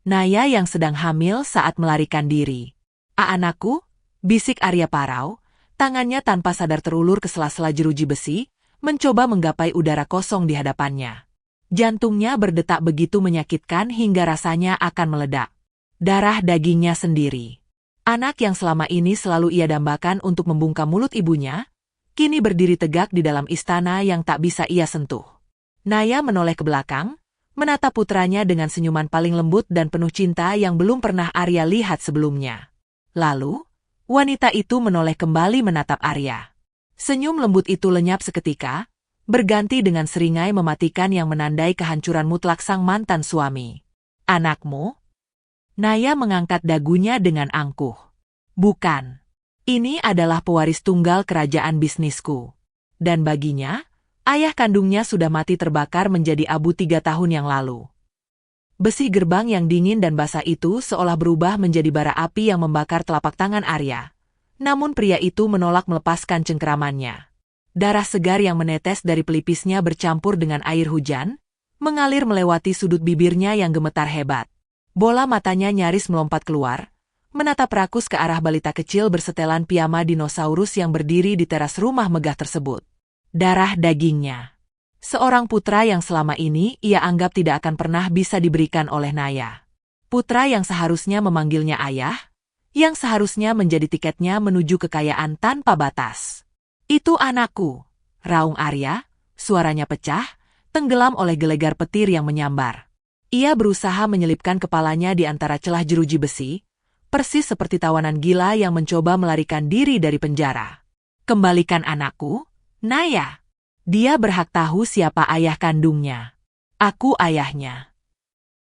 [SPEAKER 1] Naya yang sedang hamil saat melarikan diri. Anakku, bisik Arya parau, tangannya tanpa sadar terulur ke sela-sela jeruji besi, mencoba menggapai udara kosong di hadapannya. Jantungnya berdetak begitu menyakitkan hingga rasanya akan meledak. Darah dagingnya sendiri. Anak yang selama ini selalu ia dambakan untuk membungkam mulut ibunya, kini berdiri tegak di dalam istana yang tak bisa ia sentuh. Naya menoleh ke belakang, menatap putranya dengan senyuman paling lembut dan penuh cinta yang belum pernah Arya lihat sebelumnya. Lalu, wanita itu menoleh kembali menatap Arya. Senyum lembut itu lenyap seketika, berganti dengan seringai mematikan yang menandai kehancuran mutlak sang mantan suami. Anakmu? Naya mengangkat dagunya dengan angkuh. Bukan. Ini adalah pewaris tunggal kerajaan bisnisku. Dan baginya, ayah kandungnya sudah mati terbakar menjadi abu 3 tahun yang lalu. Besi gerbang yang dingin dan basah itu seolah berubah menjadi bara api yang membakar telapak tangan Arya. Namun pria itu menolak melepaskan cengkeramannya. Darah segar yang menetes dari pelipisnya bercampur dengan air hujan, mengalir melewati sudut bibirnya yang gemetar hebat. Bola matanya nyaris melompat keluar, menatap rakus ke arah balita kecil bersetelan piyama dinosaurus yang berdiri di teras rumah megah tersebut. Darah dagingnya. Seorang putra yang selama ini ia anggap tidak akan pernah bisa diberikan oleh Naya. Putra yang seharusnya memanggilnya ayah, yang seharusnya menjadi tiketnya menuju kekayaan tanpa batas. Itu anakku, raung Arya, suaranya pecah, tenggelam oleh gelegar petir yang menyambar. Ia berusaha menyelipkan kepalanya di antara celah jeruji besi, persis seperti tawanan gila yang mencoba melarikan diri dari penjara. Kembalikan anakku, Naya. Dia berhak tahu siapa ayah kandungnya. Aku ayahnya.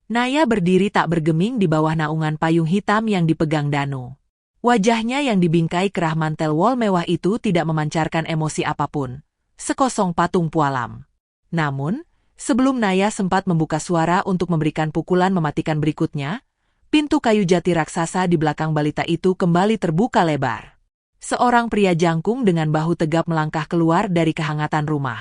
[SPEAKER 1] Naya berdiri tak bergeming di bawah naungan payung hitam yang dipegang Danu. Wajahnya yang dibingkai kerah mantel wol mewah itu tidak memancarkan emosi apapun, sekosong patung pualam. Namun, sebelum Naya sempat membuka suara untuk memberikan pukulan mematikan berikutnya, pintu kayu jati raksasa di belakang balita itu kembali terbuka lebar. Seorang pria jangkung dengan bahu tegap melangkah keluar dari kehangatan rumah.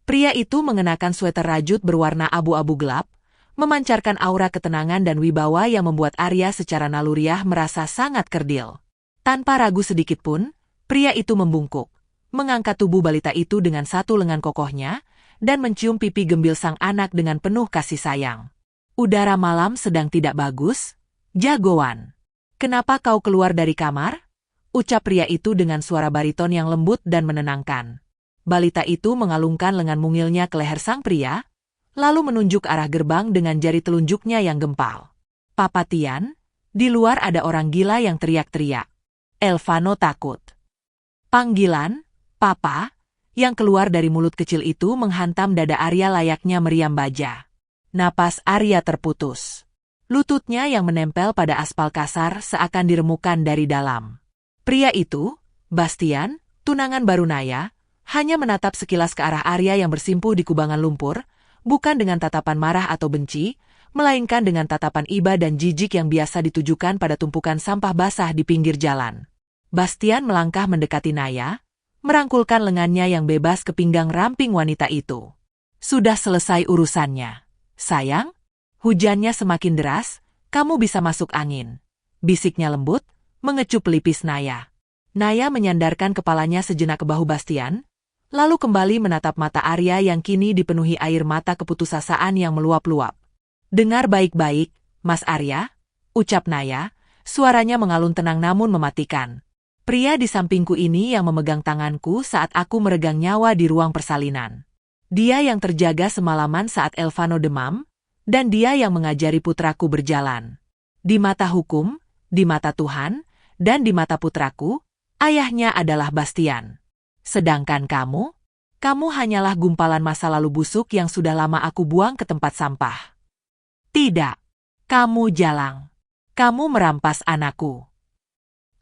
[SPEAKER 1] Pria itu mengenakan sweter rajut berwarna abu-abu gelap, memancarkan aura ketenangan dan wibawa yang membuat Arya secara naluriah merasa sangat kerdil. Tanpa ragu sedikitpun, pria itu membungkuk, mengangkat tubuh balita itu dengan satu lengan kokohnya, dan mencium pipi gembil sang anak dengan penuh kasih sayang. Udara malam sedang tidak bagus, jagoan. Kenapa kau keluar dari kamar? Ucap pria itu dengan suara bariton yang lembut dan menenangkan. Balita itu mengalungkan lengan mungilnya ke leher sang pria, lalu menunjuk arah gerbang dengan jari telunjuknya yang gempal. Papa Tian, di luar ada orang gila yang teriak-teriak. Elvano takut. Panggilan, Papa, yang keluar dari mulut kecil itu menghantam dada Arya layaknya meriam baja. Napas Arya terputus. Lututnya yang menempel pada aspal kasar seakan diremukan dari dalam. Pria itu, Bastian, tunangan baru Naya, hanya menatap sekilas ke arah Arya yang bersimpuh di kubangan lumpur, bukan dengan tatapan marah atau benci, melainkan dengan tatapan iba dan jijik yang biasa ditujukan pada tumpukan sampah basah di pinggir jalan. Bastian melangkah mendekati Naya, merangkulkan lengannya yang bebas ke pinggang ramping wanita itu. Sudah selesai urusannya. Sayang, hujannya semakin deras, kamu bisa masuk angin. Bisiknya lembut, mengecup pelipis Naya. Naya menyandarkan kepalanya sejenak ke bahu Bastian, lalu kembali menatap mata Arya yang kini dipenuhi air mata keputusasaan yang meluap-luap. Dengar baik-baik, Mas Arya, ucap Naya, suaranya mengalun tenang namun mematikan. Pria di sampingku ini yang memegang tanganku saat aku meregang nyawa di ruang persalinan. Dia yang terjaga semalaman saat Elvano demam, dan dia yang mengajari putraku berjalan. Di mata hukum, di mata Tuhan, dan di mata putraku, ayahnya adalah Bastian. Sedangkan kamu hanyalah gumpalan masa lalu busuk yang sudah lama aku buang ke tempat sampah. Tidak, kamu jalang. Kamu merampas anakku.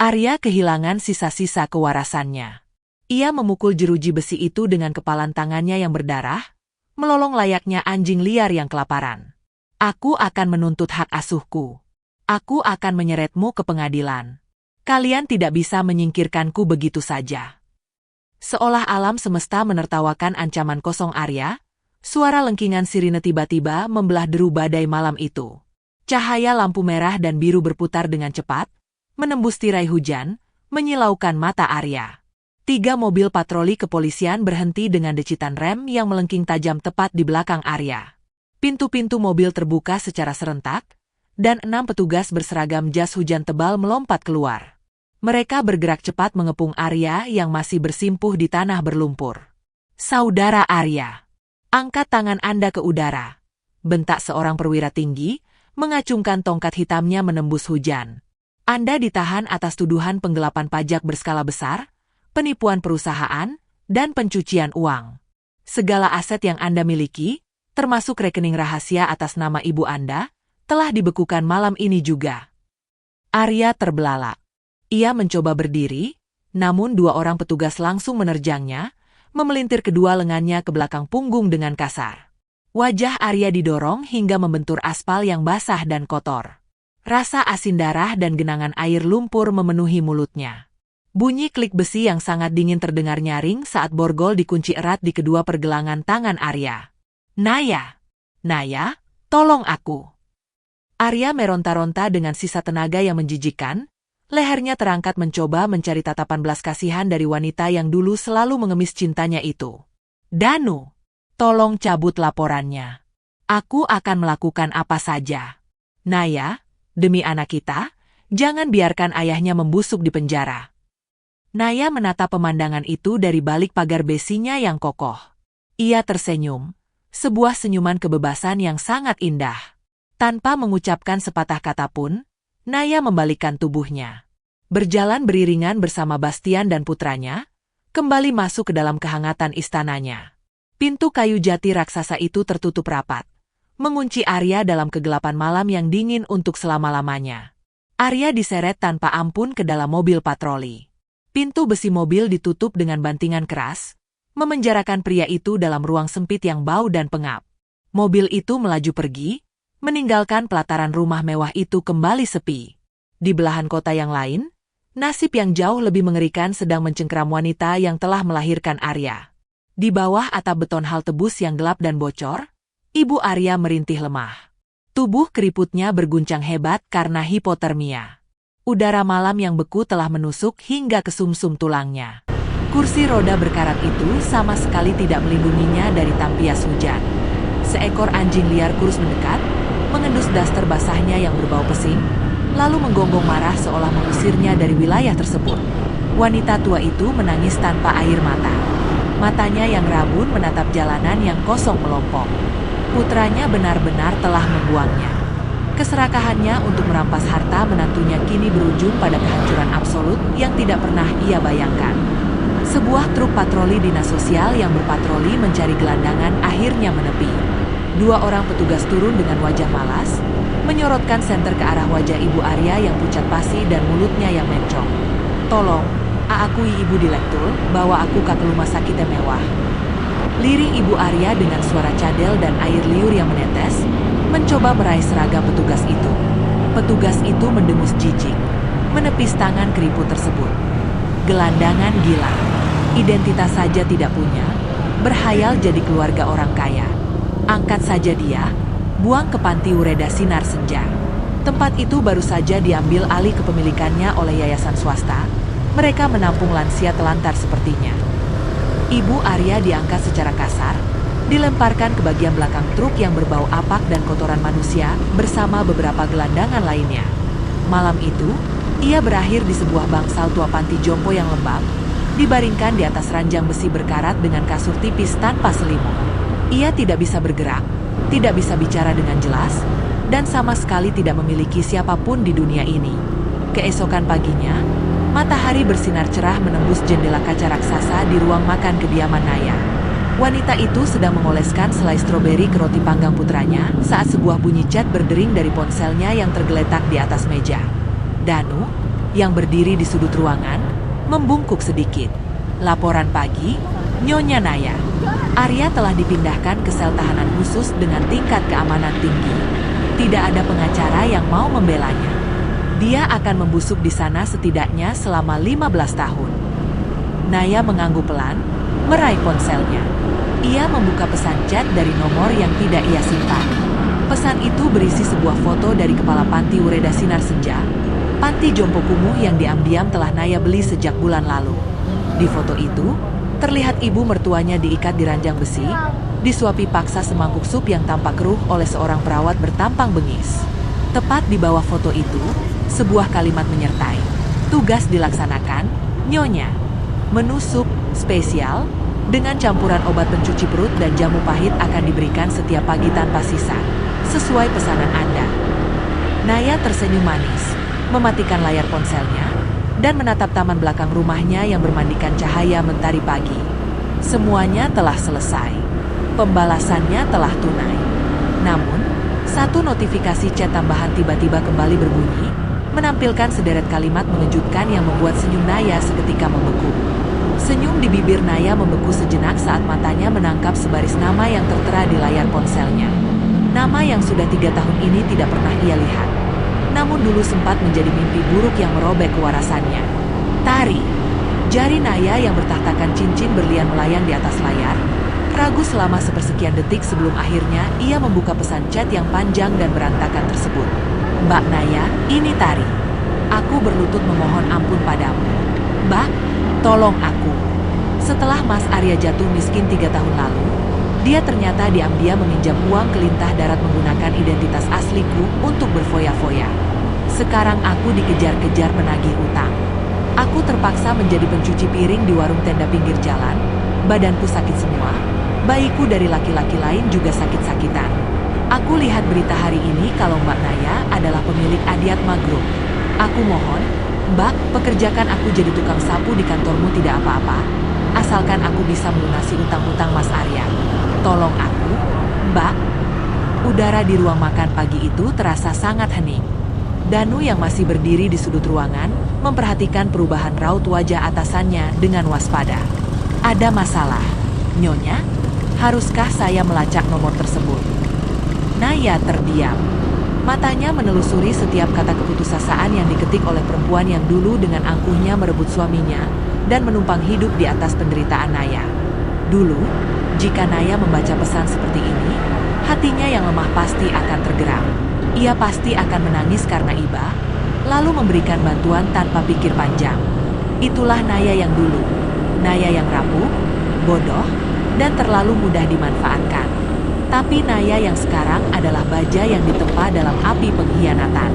[SPEAKER 1] Arya kehilangan sisa-sisa kewarasannya. Ia memukul jeruji besi itu dengan kepalan tangannya yang berdarah, melolong layaknya anjing liar yang kelaparan. Aku akan menuntut hak asuhku. Aku akan menyeretmu ke pengadilan. Kalian tidak bisa menyingkirkanku begitu saja. Seolah alam semesta menertawakan ancaman kosong Arya, suara lengkingan sirine tiba-tiba membelah deru badai malam itu. Cahaya lampu merah dan biru berputar dengan cepat, menembus tirai hujan, menyilaukan mata Arya. 3 mobil patroli kepolisian berhenti dengan decitan rem yang melengking tajam tepat di belakang Arya. Pintu-pintu mobil terbuka secara serentak, dan 6 petugas berseragam jas hujan tebal melompat keluar. Mereka bergerak cepat mengepung Arya yang masih bersimpuh di tanah berlumpur. Saudara Arya, angkat tangan Anda ke udara. Bentak seorang perwira tinggi, mengacungkan tongkat hitamnya menembus hujan. Anda ditahan atas tuduhan penggelapan pajak berskala besar, penipuan perusahaan, dan pencucian uang. Segala aset yang Anda miliki, termasuk rekening rahasia atas nama ibu Anda, telah dibekukan malam ini juga. Arya terbelalak. Ia mencoba berdiri, namun dua orang petugas langsung menerjangnya, memelintir kedua lengannya ke belakang punggung dengan kasar. Wajah Arya didorong hingga membentur aspal yang basah dan kotor. Rasa asin darah dan genangan air lumpur memenuhi mulutnya. Bunyi klik besi yang sangat dingin terdengar nyaring saat borgol dikunci erat di kedua pergelangan tangan Arya. Naya! Naya, tolong aku! Arya meronta-ronta dengan sisa tenaga yang menjijikkan, lehernya terangkat mencoba mencari tatapan belas kasihan dari wanita yang dulu selalu mengemis cintanya itu. Danu! Tolong cabut laporannya. Aku akan melakukan apa saja. Naya, demi anak kita, jangan biarkan ayahnya membusuk di penjara. Naya menatap pemandangan itu dari balik pagar besinya yang kokoh. Ia tersenyum, sebuah senyuman kebebasan yang sangat indah. Tanpa mengucapkan sepatah kata pun, Naya membalikkan tubuhnya. Berjalan beriringan bersama Bastian dan putranya, kembali masuk ke dalam kehangatan istananya. Pintu kayu jati raksasa itu tertutup rapat, mengunci Arya dalam kegelapan malam yang dingin untuk selama-lamanya. Arya diseret tanpa ampun ke dalam mobil patroli. Pintu besi mobil ditutup dengan bantingan keras, memenjarakan pria itu dalam ruang sempit yang bau dan pengap. Mobil itu melaju pergi, meninggalkan pelataran rumah mewah itu kembali sepi. Di belahan kota yang lain, nasib yang jauh lebih mengerikan sedang mencengkeram wanita yang telah melahirkan Arya. Di bawah atap beton hal tebus yang gelap dan bocor, ibu Arya merintih lemah. Tubuh keriputnya berguncang hebat karena hipotermia. Udara malam yang beku telah menusuk hingga ke sumsum tulangnya. Kursi roda berkarat itu sama sekali tidak melindunginya dari tampias hujan. Seekor anjing liar kurus mendekat, mengendus daster basahnya yang berbau pesing, lalu menggonggong marah seolah mengusirnya dari wilayah tersebut. Wanita tua itu menangis tanpa air mata. Matanya yang rabun menatap jalanan yang kosong melompong. Putranya benar-benar telah membuangnya. Keserakahannya untuk merampas harta menantunya kini berujung pada kehancuran absolut yang tidak pernah ia bayangkan. Sebuah truk patroli dinas sosial yang berpatroli mencari gelandangan akhirnya menepi. Dua orang petugas turun dengan wajah malas, menyorotkan senter ke arah wajah Ibu Arya yang pucat pasi dan mulutnya yang mencong. Tolong, akui Ibu Direktur, bawa aku ke rumah sakit yang mewah. Lirih Ibu Arya dengan suara cadel dan air liur yang menetes, mencoba meraih seragam petugas itu. Petugas itu mendengus jijik, menepis tangan keriput tersebut. Gelandangan gila, identitas saja tidak punya, berhayal jadi keluarga orang kaya. Angkat saja dia, buang ke panti Ureda Sinar Senja. Tempat itu baru saja diambil alih kepemilikannya oleh yayasan swasta. Mereka menampung lansia telantar sepertinya. Ibu Arya diangkat secara kasar, dilemparkan ke bagian belakang truk yang berbau apak dan kotoran manusia bersama beberapa gelandangan lainnya. Malam itu, ia berakhir di sebuah bangsal tua panti jompo yang lembab, dibaringkan di atas ranjang besi berkarat dengan kasur tipis tanpa selimut. Ia tidak bisa bergerak, tidak bisa bicara dengan jelas, dan sama sekali tidak memiliki siapapun di dunia ini. Keesokan paginya, matahari bersinar cerah menembus jendela kaca raksasa di ruang makan kediaman Naya. Wanita itu sedang mengoleskan selai stroberi ke roti panggang putranya saat sebuah bunyi chat berdering dari ponselnya yang tergeletak di atas meja. Danu, yang berdiri di sudut ruangan, membungkuk sedikit. Laporan pagi, Nyonya Naya. Arya telah dipindahkan ke sel tahanan khusus dengan tingkat keamanan tinggi. Tidak ada pengacara yang mau membelanya. Dia akan membusuk di sana setidaknya selama 15 tahun. Naya mengangguk pelan, meraih ponselnya. Ia membuka pesan chat dari nomor yang tidak ia simpan. Pesan itu berisi sebuah foto dari kepala panti Ureda Sinar Senja, panti jompo kumuh yang diam-diam telah Naya beli sejak bulan lalu. Di foto itu, terlihat ibu mertuanya diikat di ranjang besi, disuapi paksa semangkuk sup yang tampak keruh oleh seorang perawat bertampang bengis. Tepat di bawah foto itu, sebuah kalimat menyertai. Tugas dilaksanakan, Nyonya. Menu sup spesial dengan campuran obat pencuci perut dan jamu pahit akan diberikan setiap pagi tanpa sisa, sesuai pesanan Anda. Naya tersenyum manis, mematikan layar ponselnya, dan menatap taman belakang rumahnya yang bermandikan cahaya mentari pagi. Semuanya telah selesai. Pembalasannya telah tunai. Namun, Satu notifikasi chat tambahan tiba-tiba kembali berbunyi, menampilkan sederet kalimat mengejutkan yang membuat senyum Naya seketika membeku. Senyum di bibir Naya membeku sejenak saat matanya menangkap sebaris nama yang tertera di layar ponselnya. Nama yang sudah 3 tahun ini tidak pernah ia lihat. Namun dulu sempat menjadi mimpi buruk yang merobek kewarasannya. Tari. Jari Naya yang bertahtakan cincin berlian melayang di atas layar. Ragu selama sepersekian detik sebelum akhirnya ia membuka pesan chat yang panjang dan berantakan tersebut. Mbak Naya, ini Tari. Aku berlutut memohon ampun padamu. Mbak, tolong aku. Setelah Mas Arya jatuh miskin 3 tahun lalu, dia ternyata diam-diam meminjam uang ke Lintah Darat menggunakan identitas asliku untuk berfoya-foya. Sekarang aku dikejar-kejar penagih utang. Aku terpaksa menjadi pencuci piring di warung tenda pinggir jalan. Badanku sakit semua. Bayiku dari laki-laki lain juga sakit-sakitan. Aku lihat berita hari ini kalau Mbak Naya adalah pemilik Adiatma Group. Aku mohon, Mbak, pekerjakan aku jadi tukang sapu di kantormu tidak apa-apa. Asalkan aku bisa melunasi utang-utang Mas Arya. Tolong aku, Mbak. Udara di ruang makan pagi itu terasa sangat hening. Danu yang masih berdiri di sudut ruangan, memperhatikan perubahan raut wajah atasannya dengan waspada. Ada masalah, Nyonya? Haruskah saya melacak nomor tersebut? Naya terdiam. Matanya menelusuri setiap kata keputusasaan yang diketik oleh perempuan yang dulu dengan angkuhnya merebut suaminya dan menumpang hidup di atas penderitaan Naya. Dulu, jika Naya membaca pesan seperti ini, hatinya yang lemah pasti akan tergerak. Ia pasti akan menangis karena iba, lalu memberikan bantuan tanpa pikir panjang. Itulah Naya yang dulu. Naya yang rapuh, bodoh, dan terlalu mudah dimanfaatkan. Tapi Naya yang sekarang adalah baja yang ditempa dalam api pengkhianatan.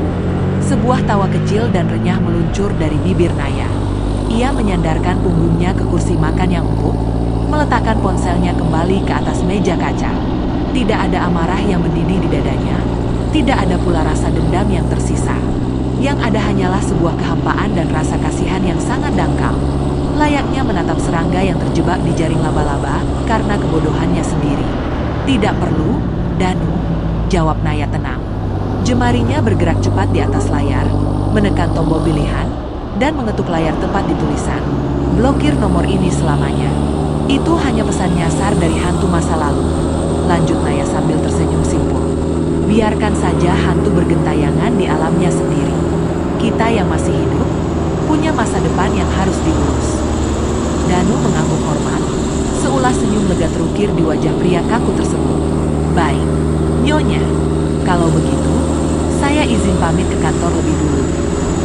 [SPEAKER 1] Sebuah tawa kecil dan renyah meluncur dari bibir Naya. Ia menyandarkan punggungnya ke kursi makan yang empuk, meletakkan ponselnya kembali ke atas meja kaca. Tidak ada amarah yang mendidih di dadanya, tidak ada pula rasa dendam yang tersisa. Yang ada hanyalah sebuah kehampaan dan rasa kasihan yang sangat dangkal. Layaknya menatap serangga yang terjebak di jaring laba-laba karena kebodohannya sendiri. Tidak perlu, Danu, jawab Naya tenang. Jemarinya bergerak cepat di atas layar, menekan tombol pilihan, dan mengetuk layar tepat di tulisan. Blokir nomor ini selamanya. Itu hanya pesan nyasar dari hantu masa lalu. Lanjut Naya sambil tersenyum simpul. Biarkan saja hantu bergentayangan di alamnya sendiri. Kita yang masih hidup, punya masa depan yang harus diurus. Danu mengangguk hormat, seulas senyum lega terukir di wajah pria kaku tersebut. Baik, Nyonya, kalau begitu, saya izin pamit ke kantor lebih dulu.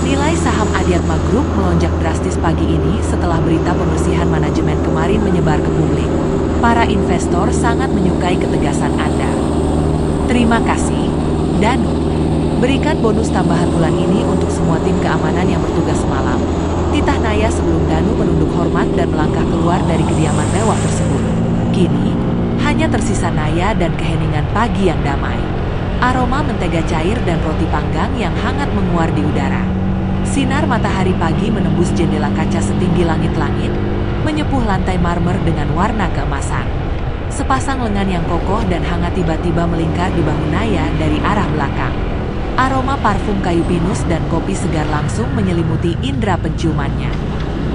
[SPEAKER 1] Nilai saham Adiatma Group melonjak drastis pagi ini setelah berita pembersihan manajemen kemarin menyebar ke publik. Para investor sangat menyukai ketegasan Anda. Terima kasih, Danu. Berikan bonus tambahan bulan ini untuk semua tim keamanan yang bertugas semalam. Titah Naya sebelum Danu menunduk hormat dan melangkah keluar dari kediaman mewah tersebut. Kini, hanya tersisa Naya dan keheningan pagi yang damai. Aroma mentega cair dan roti panggang yang hangat menguar di udara. Sinar matahari pagi menembus jendela kaca setinggi langit-langit, menyepuh lantai marmer dengan warna keemasan. Sepasang lengan yang kokoh dan hangat tiba-tiba melingkar di bahu Naya dari arah belakang. Aroma parfum kayu pinus dan kopi segar langsung menyelimuti indera penciumannya.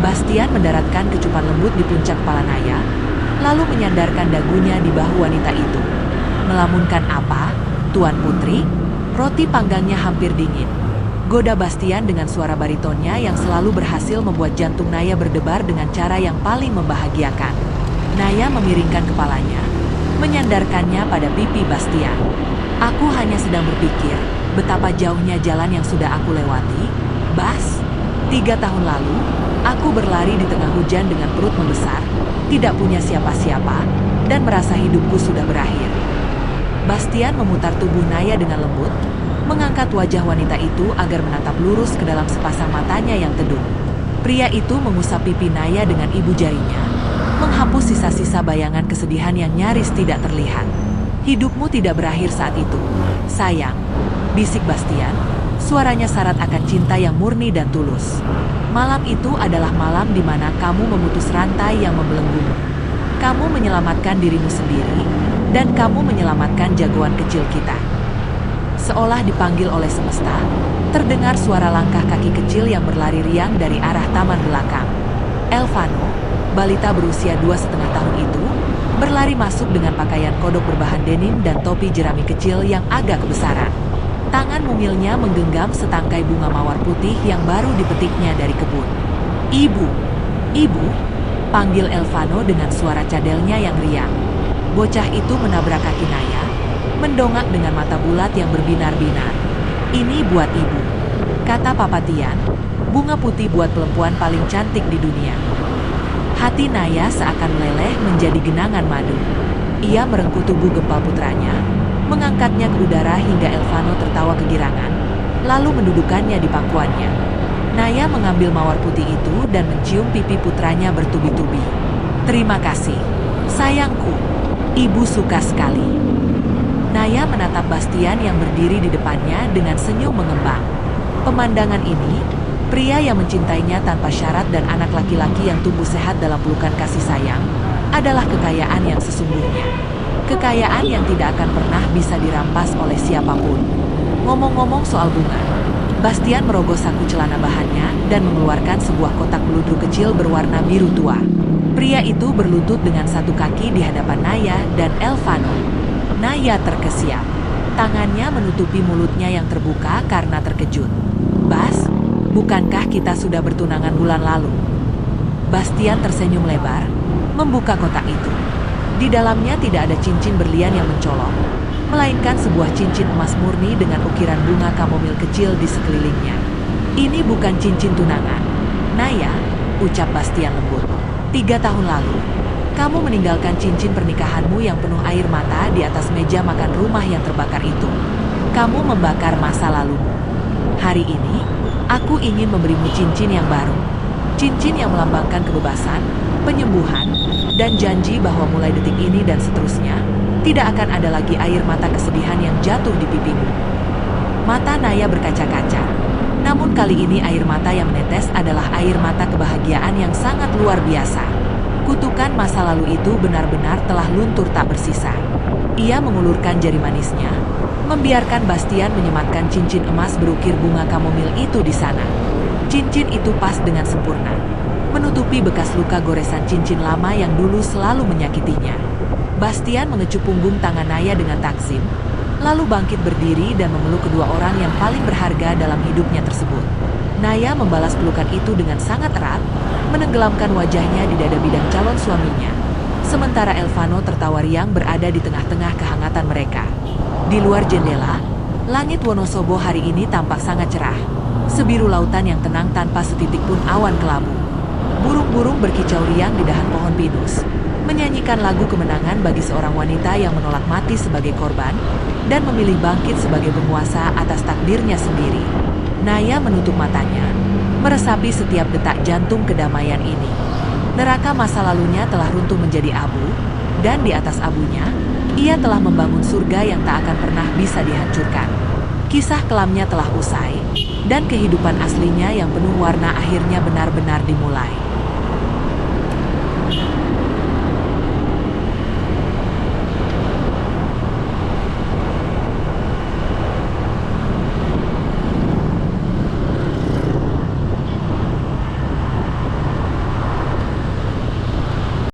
[SPEAKER 1] Bastian mendaratkan kecupan lembut di puncak kepala Naya, lalu menyandarkan dagunya di bahu wanita itu. Melamunkan apa, Tuan Putri? Roti panggangnya hampir dingin. Goda Bastian dengan suara baritonnya yang selalu berhasil membuat jantung Naya berdebar dengan cara yang paling membahagiakan. Naya memiringkan kepalanya, menyandarkannya pada pipi Bastian. Aku hanya sedang berpikir, betapa jauhnya jalan yang sudah aku lewati, Bas. 3 tahun lalu, aku berlari di tengah hujan dengan perut membesar, tidak punya siapa-siapa, dan merasa hidupku sudah berakhir. Bastian memutar tubuh Naya dengan lembut, mengangkat wajah wanita itu agar menatap lurus ke dalam sepasang matanya yang teduh. Pria itu mengusap pipi Naya dengan ibu jarinya, menghapus sisa-sisa bayangan kesedihan yang nyaris tidak terlihat. Hidupmu tidak berakhir saat itu, sayang, bisik Bastian, suaranya syarat akan cinta yang murni dan tulus. Malam itu adalah malam di mana kamu memutus rantai yang membelenggumu. Kamu menyelamatkan dirimu sendiri, dan kamu menyelamatkan jagoan kecil kita. Seolah dipanggil oleh semesta, terdengar suara langkah kaki kecil yang berlari riang dari arah taman belakang. Elvano, balita berusia 2,5 tahun itu, berlari masuk dengan pakaian kodok berbahan denim dan topi jerami kecil yang agak kebesaran. Tangan mungilnya menggenggam setangkai bunga mawar putih yang baru dipetiknya dari kebun. "Ibu, ibu," panggil Elvano dengan suara cadelnya yang riang. Bocah itu menabrak kaki Naya, mendongak dengan mata bulat yang berbinar-binar. "Ini buat ibu," kata Papa Tian, "bunga putih buat perempuan paling cantik di dunia." Hati Naya seakan meleleh menjadi genangan madu. Ia merengkuh tubuh gempal putranya, mengangkatnya ke udara hingga Elvano tertawa kegirangan, lalu mendudukannya di pangkuannya. Naya mengambil mawar putih itu dan mencium pipi putranya bertubi-tubi. "Terima kasih, sayangku. Ibu suka sekali." Naya menatap Bastian yang berdiri di depannya dengan senyum mengembang. Pemandangan ini, pria yang mencintainya tanpa syarat dan anak laki-laki yang tumbuh sehat dalam pelukan kasih sayang, adalah kekayaan yang sesungguhnya. Kekayaan yang tidak akan pernah bisa dirampas oleh siapapun. Ngomong-ngomong soal bunga, Bastian merogoh saku celana bahannya dan mengeluarkan sebuah kotak beludru kecil berwarna biru tua. Pria itu berlutut dengan satu kaki di hadapan Naya dan Elvano. Naya terkesiap. Tangannya menutupi mulutnya yang terbuka karena terkejut. "Bas, bukankah kita sudah bertunangan bulan lalu?" Bastian tersenyum lebar, membuka kotak itu. Di dalamnya tidak ada cincin berlian yang mencolok, melainkan sebuah cincin emas murni dengan ukiran bunga kamomil kecil di sekelilingnya. "Ini bukan cincin tunangan, Naya," ucap Bastian lembut. "3 tahun lalu, kamu meninggalkan cincin pernikahanmu yang penuh air mata di atas meja makan rumah yang terbakar itu. Kamu membakar masa lalumu. Hari ini, aku ingin memberimu cincin yang baru. Cincin yang melambangkan kebebasan, penyembuhan, dan janji bahwa mulai detik ini dan seterusnya, tidak akan ada lagi air mata kesedihan yang jatuh di pipimu." Mata Naya berkaca-kaca. Namun kali ini air mata yang menetes adalah air mata kebahagiaan yang sangat luar biasa. Kutukan masa lalu itu benar-benar telah luntur tak bersisa. Ia mengulurkan jari manisnya, membiarkan Bastian menyematkan cincin emas berukir bunga kamomil itu di sana. Cincin itu pas dengan sempurna, menutupi bekas luka goresan cincin lama yang dulu selalu menyakitinya. Bastian mengecup punggung tangan Naya dengan takzim, lalu bangkit berdiri dan memeluk kedua orang yang paling berharga dalam hidupnya tersebut. Naya membalas pelukan itu dengan sangat erat, menenggelamkan wajahnya di dada bidang calon suaminya. Sementara Elvano tertawa riang berada di tengah-tengah kehangatan mereka. Di luar jendela, langit Wonosobo hari ini tampak sangat cerah. Sebiru lautan yang tenang tanpa setitik pun awan kelabu. Burung-burung berkicau riang di dahan pohon pinus, menyanyikan lagu kemenangan bagi seorang wanita yang menolak mati sebagai korban dan memilih bangkit sebagai penguasa atas takdirnya sendiri. Naya menutup matanya, meresapi setiap detak jantung kedamaian ini. Neraka masa lalunya telah runtuh menjadi abu, dan di atas abunya, ia telah membangun surga yang tak akan pernah bisa dihancurkan. Kisah kelamnya telah usai, dan kehidupan aslinya yang penuh warna akhirnya benar-benar dimulai.